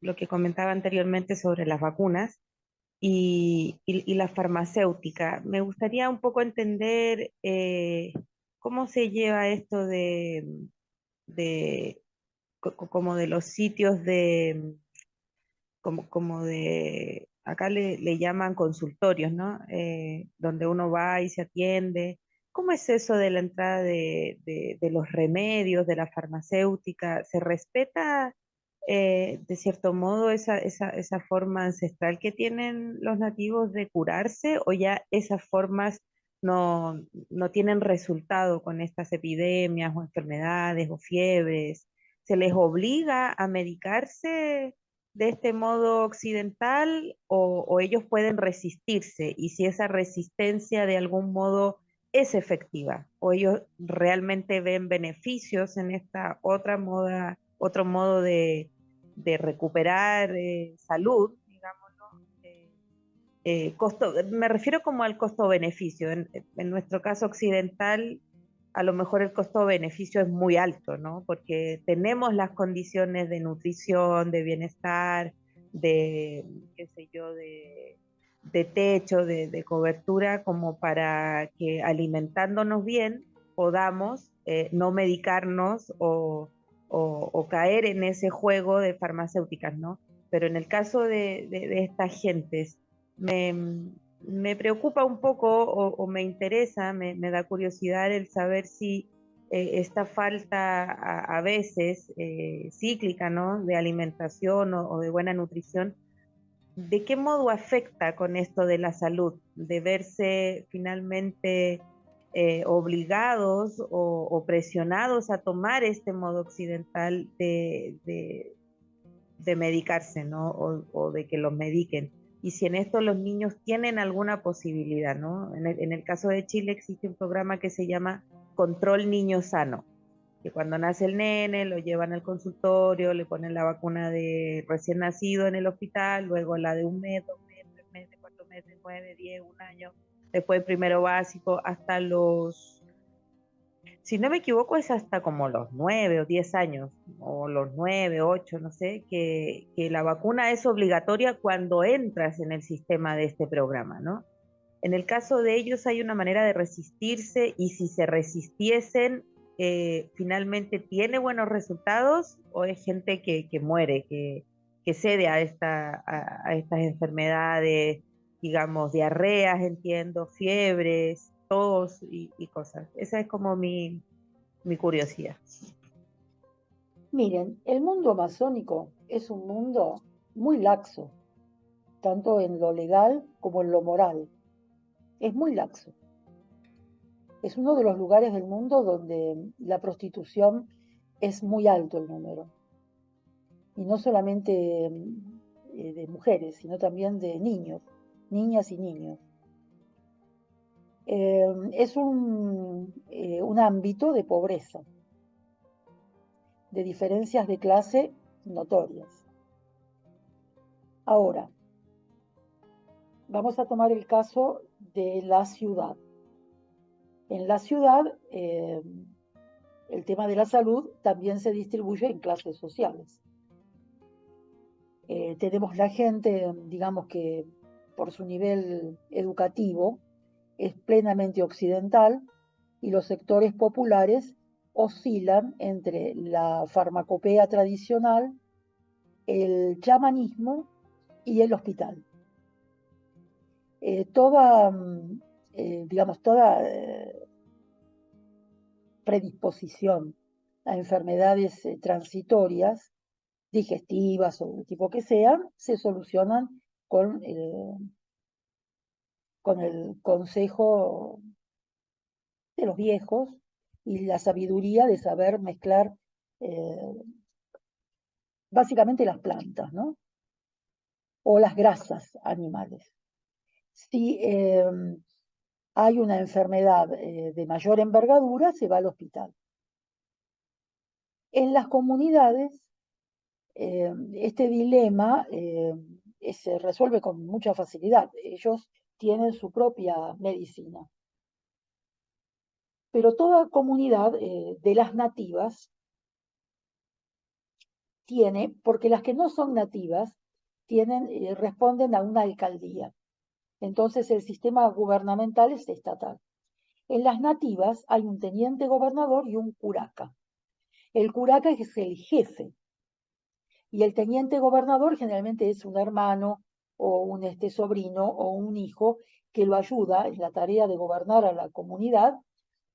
lo que comentaba anteriormente sobre las vacunas y la farmacéutica. Me gustaría un poco entender cómo se lleva esto de como de los sitios de como de, acá le llaman consultorios, ¿no? Donde uno va y se atiende. ¿Cómo es eso de la entrada de los remedios, de la farmacéutica? ¿Se respeta de cierto modo esa forma ancestral que tienen los nativos de curarse o ya esas formas no, no tienen resultado con estas epidemias o enfermedades o fiebres? ¿Se les obliga a medicarse de este modo occidental o ellos pueden resistirse y si esa resistencia de algún modo es efectiva o ellos realmente ven beneficios en esta otra moda, otro modo de recuperar salud, digámoslo, costo, me refiero como al costo-beneficio. En nuestro caso occidental, a lo mejor el costo-beneficio es muy alto, ¿no? Porque tenemos las condiciones de nutrición, de bienestar, de, qué sé yo, de techo, de cobertura, como para que alimentándonos bien podamos no medicarnos o caer en ese juego de farmacéuticas, ¿no? Pero en el caso de estas gentes, me, me preocupa un poco o me interesa, me da curiosidad el saber si esta falta a veces cíclica, ¿no? De alimentación o de buena nutrición, ¿de qué modo afecta con esto de la salud? De verse finalmente obligados o presionados a tomar este modo occidental de medicarse, ¿no? O de que los mediquen. Y si en esto los niños tienen alguna posibilidad, ¿no? En el caso de Chile existe un programa que se llama Control Niño Sano, que cuando nace el nene lo llevan al consultorio, le ponen la vacuna de recién nacido en el hospital, luego la de 1 mes, 2 meses, 3 meses, 4 meses, 9, 10, 1 año, después primero básico, hasta los, si no me equivoco, es hasta como los 9 o 10 años, o los 9, 8, no sé, que la vacuna es obligatoria cuando entras en el sistema de este programa, ¿no? En el caso de ellos hay una manera de resistirse y si se resistiesen, finalmente tiene buenos resultados o es gente que muere, que cede a estas enfermedades, digamos, diarreas, entiendo, fiebres, tos y cosas. Esa es como mi curiosidad. Miren, el mundo masónico es un mundo muy laxo, tanto en lo legal como en lo moral. Es muy laxo. Es uno de los lugares del mundo donde la prostitución es muy alto el número. Y no solamente de mujeres, sino también de niños, niñas y niños. Es un ámbito de pobreza, de diferencias de clase notorias. Ahora, vamos a tomar el caso de la ciudad. En la ciudad, el tema de la salud también se distribuye en clases sociales. Tenemos la gente, digamos que por su nivel educativo es plenamente occidental y los sectores populares oscilan entre la farmacopea tradicional, el chamanismo y el hospital. Toda, digamos, toda predisposición a enfermedades transitorias, digestivas o del tipo que sean, se solucionan con el consejo de los viejos y la sabiduría de saber mezclar básicamente las plantas, ¿no? O las grasas animales. Si hay una enfermedad de mayor envergadura, se va al hospital. En las comunidades, este dilema se resuelve con mucha facilidad. Ellos tienen su propia medicina. Pero toda comunidad de las nativas tiene, porque las que no son nativas responden a una alcaldía. Entonces el sistema gubernamental es estatal. En las nativas hay un teniente gobernador y un curaca. El curaca es el jefe y el teniente gobernador generalmente es un hermano o un sobrino o un hijo que lo ayuda en la tarea de gobernar a la comunidad,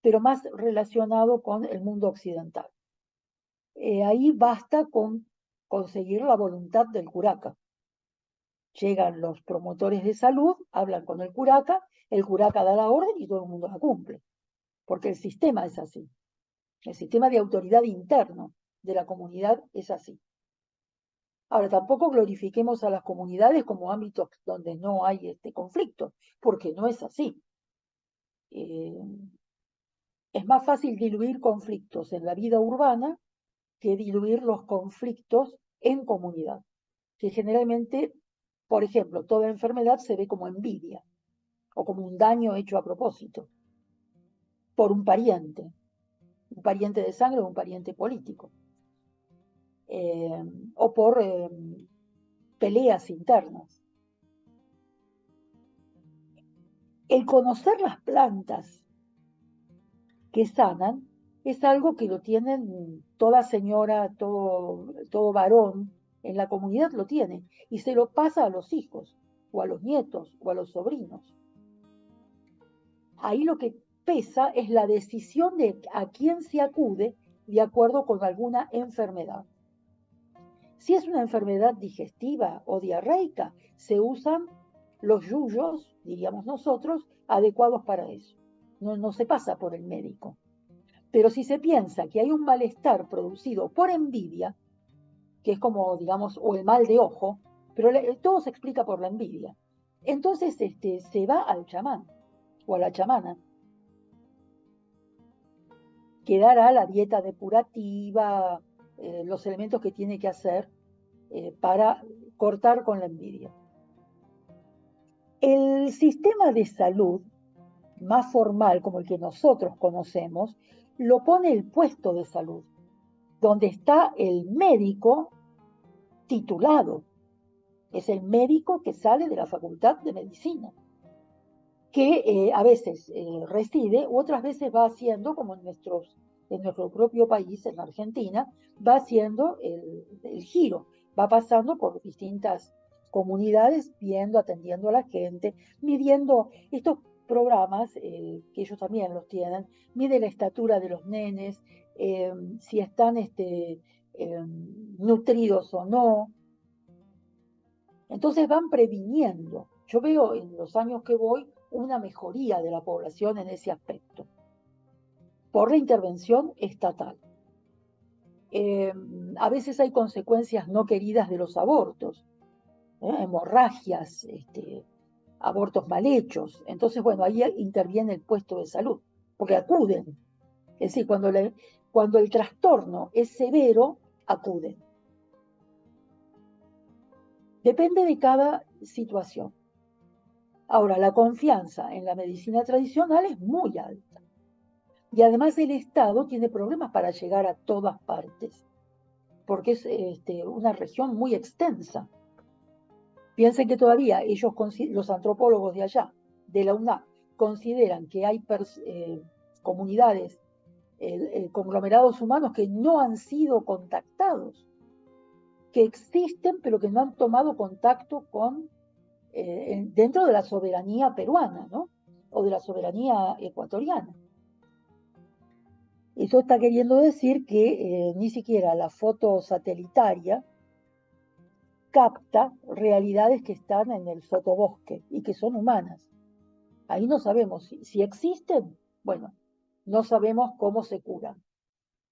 pero más relacionado con el mundo occidental. Ahí basta con conseguir la voluntad del curaca. Llegan los promotores de salud, hablan con el curaca da la orden y todo el mundo la cumple, porque el sistema es así. El sistema de autoridad interno de la comunidad es así. Ahora, tampoco glorifiquemos a las comunidades como ámbitos donde no hay conflicto, porque no es así. Es más fácil diluir conflictos en la vida urbana que diluir los conflictos en comunidad, que generalmente, por ejemplo, toda enfermedad se ve como envidia o como un daño hecho a propósito por un pariente de sangre o un pariente político, o por peleas internas. El conocer las plantas que sanan es algo que lo tienen toda señora, todo varón en la comunidad lo tiene y se lo pasa a los hijos o a los nietos o a los sobrinos. Ahí lo que pesa es la decisión de a quién se acude de acuerdo con alguna enfermedad. Si es una enfermedad digestiva o diarreica, se usan los yuyos, diríamos nosotros, adecuados para eso. No se pasa por el médico. Pero si se piensa que hay un malestar producido por envidia, que es como, digamos, o el mal de ojo, pero todo se explica por la envidia, entonces se va al chamán o a la chamana, que dará la dieta depurativa, los elementos que tiene que hacer para cortar con la envidia. El sistema de salud más formal, como el que nosotros conocemos, lo pone el puesto de salud, donde está el médico titulado. Es el médico que sale de la Facultad de Medicina, que a veces reside, u otras veces va haciendo, como en nuestro propio país, en Argentina, va haciendo el giro, va pasando por distintas comunidades, viendo, atendiendo a la gente, midiendo estos programas, que ellos también los tienen, mide la estatura de los nenes, si están nutridos o no. Entonces van previniendo. Yo veo en los años que voy una mejoría de la población en ese aspecto, por la intervención estatal. A veces hay consecuencias no queridas de los abortos, hemorragias, abortos mal hechos. Entonces, bueno, ahí interviene el puesto de salud, porque acuden. Es decir, cuando el trastorno es severo, acuden. Depende de cada situación. Ahora, la confianza en la medicina tradicional es muy alta. Y además el Estado tiene problemas para llegar a todas partes, porque es una región muy extensa. Piensen que todavía los antropólogos de allá, de la UNAM, consideran que hay comunidades, conglomerados humanos que no han sido contactados, que existen pero que no han tomado contacto con dentro de la soberanía peruana, ¿no? O de la soberanía ecuatoriana. Eso está queriendo decir que ni siquiera la foto satelitaria capta realidades que están en el sotobosque y que son humanas. Ahí no sabemos si existen, bueno, no sabemos cómo se curan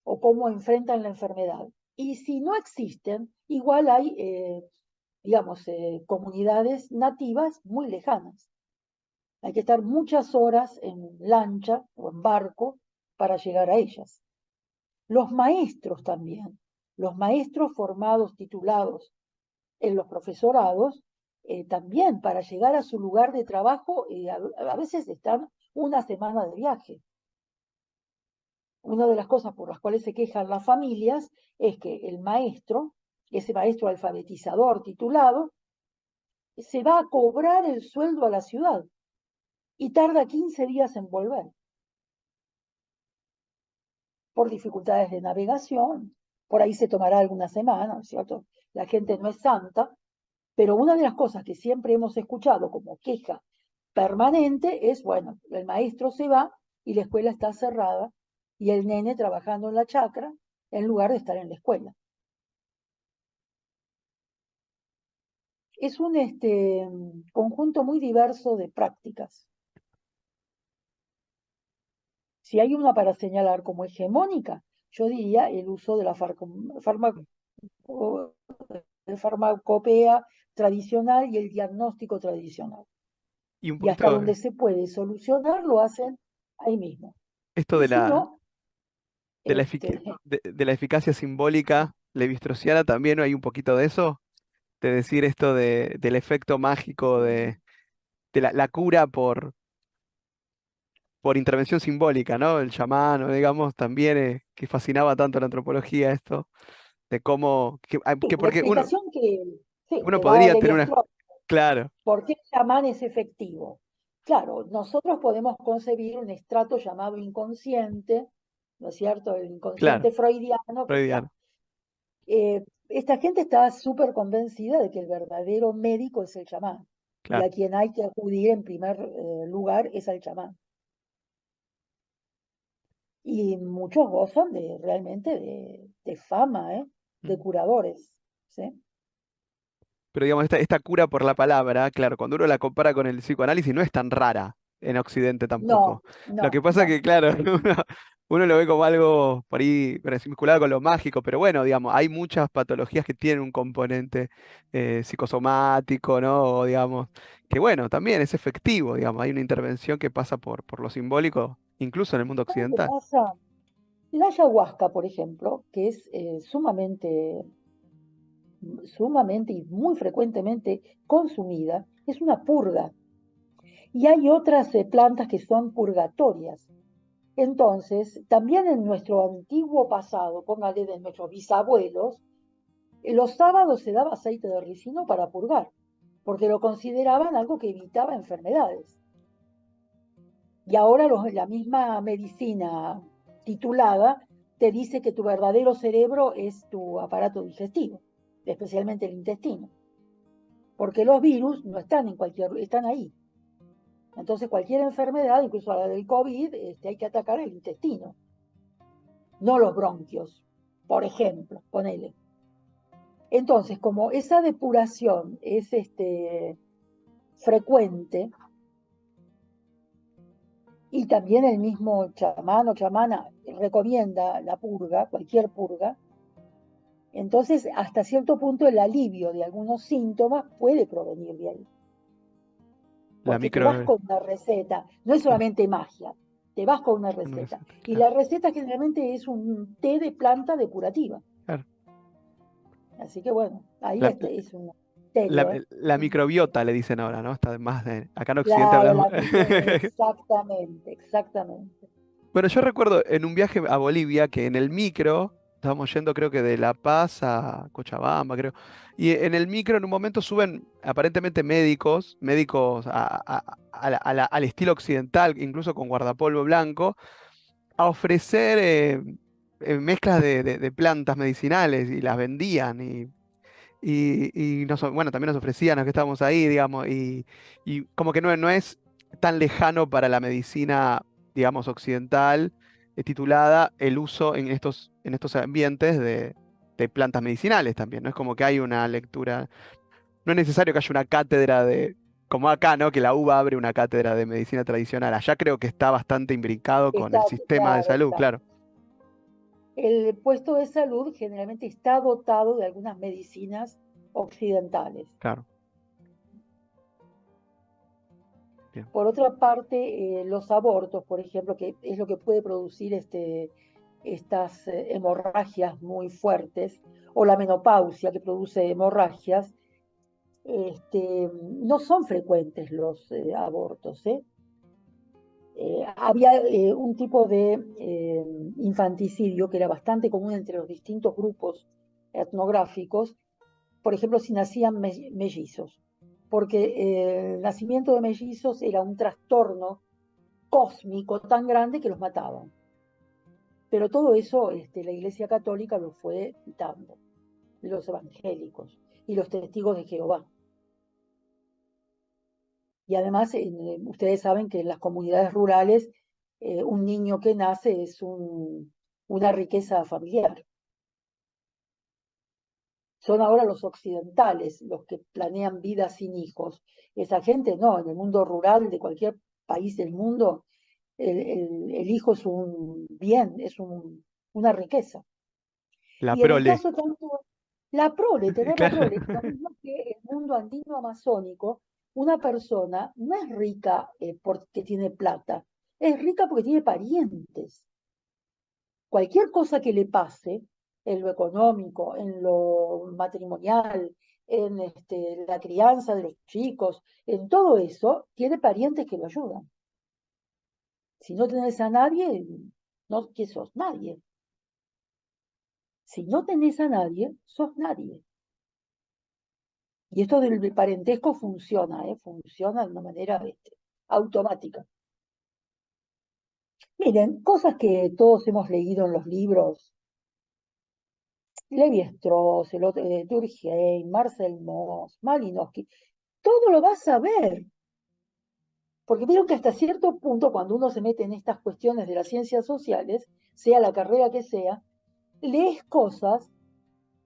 o cómo enfrentan la enfermedad. Y si no existen, igual hay, digamos, comunidades nativas muy lejanas. Hay que estar muchas horas en lancha o en barco para llegar a ellas. Los maestros también, los maestros formados, titulados en los profesorados, también para llegar a su lugar de trabajo, a veces están una semana de viaje. una de las cosas por las cuales se quejan las familias es que el maestro, ese maestro alfabetizador titulado, se va a cobrar el sueldo a la ciudad y tarda 15 días en volver por dificultades de navegación. Por ahí se tomará alguna semana, ¿no es cierto? La gente no es santa, pero una de las cosas que siempre hemos escuchado como queja permanente es, bueno, el maestro se va y la escuela está cerrada y el nene trabajando en la chacra en lugar de estar en la escuela. Es un conjunto muy diverso de prácticas. Si hay una para señalar como hegemónica, yo diría el uso de la farmacopea tradicional y el diagnóstico tradicional. Y un Y hasta poquito donde se puede solucionar lo hacen ahí mismo. esto Y de si la, no, de la, este, de la eficacia simbólica levistrosiana también hay un poquito de eso, de decir esto del efecto mágico de la cura por intervención simbólica, ¿no? El chamán, o digamos, también que fascinaba tanto la antropología esto, de cómo, que la porque explicación que, sí, uno que da podría Levi tener una, Strauss, claro, ¿por qué el chamán es efectivo? Claro, nosotros podemos concebir un estrato llamado inconsciente, ¿no es cierto? El inconsciente claro, freudiano, que está. freudiano, Esta gente está súper convencida de que el verdadero médico es el chamán y claro. a quien hay que acudir en primer lugar es al chamán. Y muchos gozan realmente de fama, de Mm. curadores, ¿sí? Pero digamos, esta cura por la palabra, claro, cuando uno la compara con el psicoanálisis no es tan rara en Occidente No, tampoco. Lo que no, pasa que, no. claro, uno lo ve como algo por ahí vinculado con lo mágico, pero bueno, digamos, hay muchas patologías que tienen un componente psicosomático, ¿no? O, digamos, que bueno, también es efectivo, digamos, hay una intervención que pasa por lo simbólico, incluso en el mundo ¿Saben qué occidental. pasa? La ayahuasca, por ejemplo, que es sumamente y muy frecuentemente consumida, es una purga. Y hay otras plantas que son purgatorias. Entonces, también en nuestro antiguo pasado, póngale de nuestros bisabuelos, los sábados se daba aceite de ricino para purgar, porque lo consideraban algo que evitaba enfermedades. Y ahora la misma medicina titulada te dice que tu verdadero cerebro es tu aparato digestivo, especialmente el intestino, porque los virus no están están ahí. Entonces cualquier enfermedad, incluso la del COVID, hay que atacar el intestino, no los bronquios, por ejemplo, ponele. Entonces, como esa depuración es frecuente, y también el mismo chamán o chamana recomienda la purga, cualquier purga, entonces hasta cierto punto el alivio de algunos síntomas puede provenir de ahí. La Porque te vas micro, con una receta, no es claro, solamente magia, te vas con una una receta. receta, Y claro, la receta generalmente es un té de planta depurativa. claro. Así que bueno, ahí La, es un misterio, ¿eh? la microbiota le dicen ahora, ¿no? Está más acá en Occidente Claro, hablamos. exactamente, exactamente. Bueno, yo recuerdo en un viaje a Bolivia que en el micro, estábamos yendo creo que de La Paz a Cochabamba, creo, y en el micro en un momento suben aparentemente médicos al estilo occidental, incluso con guardapolvo blanco, a ofrecer mezclas de plantas medicinales y las vendían y bueno, también nos ofrecían a los que estábamos ahí, digamos, y como que no es tan lejano para la medicina, digamos, occidental, titulada el uso en estos ambientes de plantas medicinales también, ¿no? Es como que hay una lectura, no es necesario que haya una cátedra como acá, ¿no? Que la UBA abre una cátedra de medicina tradicional. Allá creo que está bastante imbricado con Está, el sistema de claro, salud, está. claro, El puesto de salud generalmente está dotado de algunas medicinas occidentales. claro, bien. Por otra parte, los abortos, por ejemplo, que es lo que puede producir estas hemorragias muy fuertes, o la menopausia que produce hemorragias, no son frecuentes los abortos, ¿eh? Había un tipo de infanticidio, que era bastante común entre los distintos grupos etnográficos, por ejemplo, si nacían mellizos, porque el nacimiento de mellizos era un trastorno cósmico tan grande que los mataban. Pero todo eso la Iglesia Católica lo fue quitando, los evangélicos y los testigos de Jehová. Y además, ustedes saben que en las comunidades rurales un niño que nace es una riqueza familiar. Son ahora los occidentales los que planean vidas sin hijos. Esa gente no, en el mundo rural de cualquier país del mundo, el hijo es un bien, es una riqueza. La Y en el prole. caso tanto, la prole, tener la Claro. prole, lo mismo que el mundo andino amazónico, una persona no es rica porque tiene plata, es rica porque tiene parientes. Cualquier cosa que le pase, en lo económico, en lo matrimonial, en la crianza de los chicos, en todo eso, tiene parientes que lo ayudan. Si no tenés a nadie, no que sos nadie. Si no tenés a nadie, sos nadie. Y esto del parentesco funciona, funciona de una manera automática. Miren, cosas que todos hemos leído en los libros, Levi-Strauss, Durkheim, Marcel Mauss, Malinowski, todo lo vas a ver. Porque vieron que hasta cierto punto, cuando uno se mete en estas cuestiones de las ciencias sociales, sea la carrera que sea, lees cosas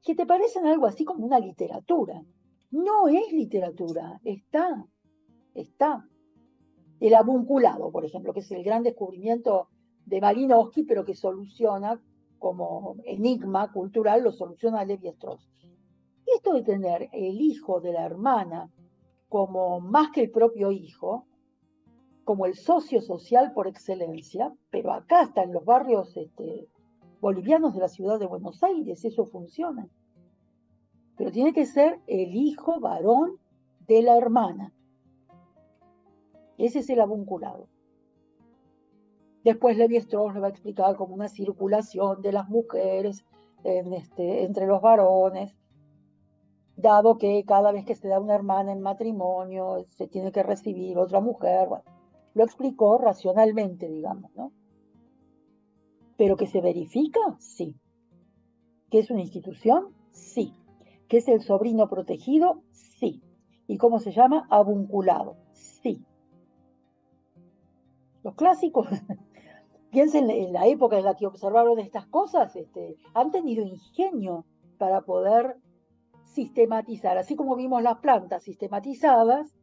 que te parecen algo así como una literatura. No es literatura, está. El avunculado, por ejemplo, que es el gran descubrimiento de Malinowski, pero que soluciona como enigma cultural, lo soluciona Levi-Strauss. Esto de tener el hijo de la hermana como más que el propio hijo, como el socio social por excelencia, pero acá está en los barrios bolivianos de la ciudad de Buenos Aires, eso funciona. Pero tiene que ser el hijo varón de la hermana. Ese es el avunculado. Después Levi-Strauss lo va a explicar como una circulación de las mujeres entre los varones, dado que cada vez que se da una hermana en matrimonio, se tiene que recibir otra mujer. Bueno, lo explicó racionalmente, digamos, ¿no? Pero que se verifica, sí. ¿Que es una institución? Sí. ¿Que es el sobrino protegido? Sí. ¿Y cómo se llama? Avunculado. Sí. Los clásicos, piensen en la época en la que observaron estas cosas, han tenido ingenio para poder sistematizar, así como vimos las plantas sistematizadas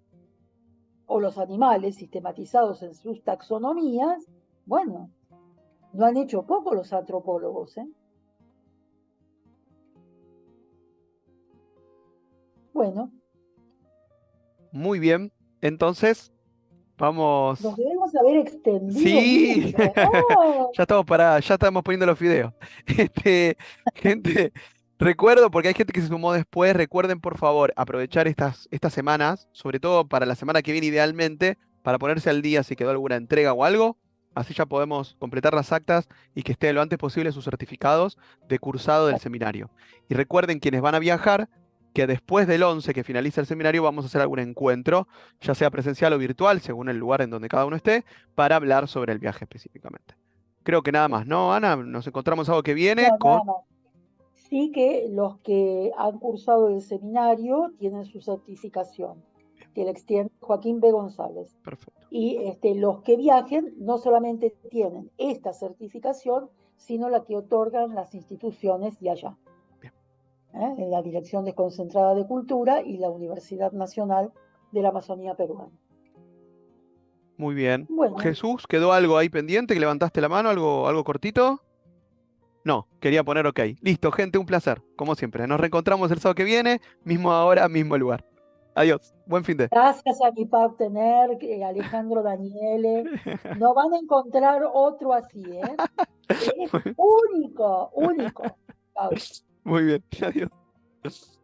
o los animales sistematizados en sus taxonomías. Bueno, no han hecho poco los antropólogos, ¿eh? Bueno, Muy bien. Entonces, nos vamos. debemos haber extendido Sí, mucho. ¡Oh! ya estamos poniendo los fideos. Gente, recuerdo, porque hay gente que se sumó después, recuerden por favor aprovechar estas semanas, sobre todo para la semana que viene idealmente, para ponerse al día si quedó alguna entrega o algo. Así ya podemos completar las actas y que esté lo antes posible sus certificados de cursado del seminario. Y recuerden quienes van a viajar, que después del 11 que finaliza el seminario vamos a hacer algún encuentro, ya sea presencial o virtual, según el lugar en donde cada uno esté para hablar sobre el viaje específicamente. Creo que nada más, ¿no, Ana? Nos encontramos algo que viene No, con... nada más. Sí que los que han cursado el seminario tienen su certificación, que la extiende Joaquín B. González. Perfecto. Y los que viajen no solamente tienen esta certificación, sino la que otorgan las instituciones de allá. Bien. En la Dirección Desconcentrada de Cultura y la Universidad Nacional de la Amazonía Peruana. Muy bien. Bueno, Jesús, ¿quedó algo ahí pendiente? ¿Que levantaste la mano? ¿Algo cortito? No, quería poner ok. Listo, gente, un placer, como siempre. Nos reencontramos el sábado que viene, mismo hora, mismo lugar. Adiós. Buen fin de. gracias a mi partner, Alejandro Daniele. No van a encontrar otro así, ¿eh? Es único, único. Chao. Muy bien. Adiós.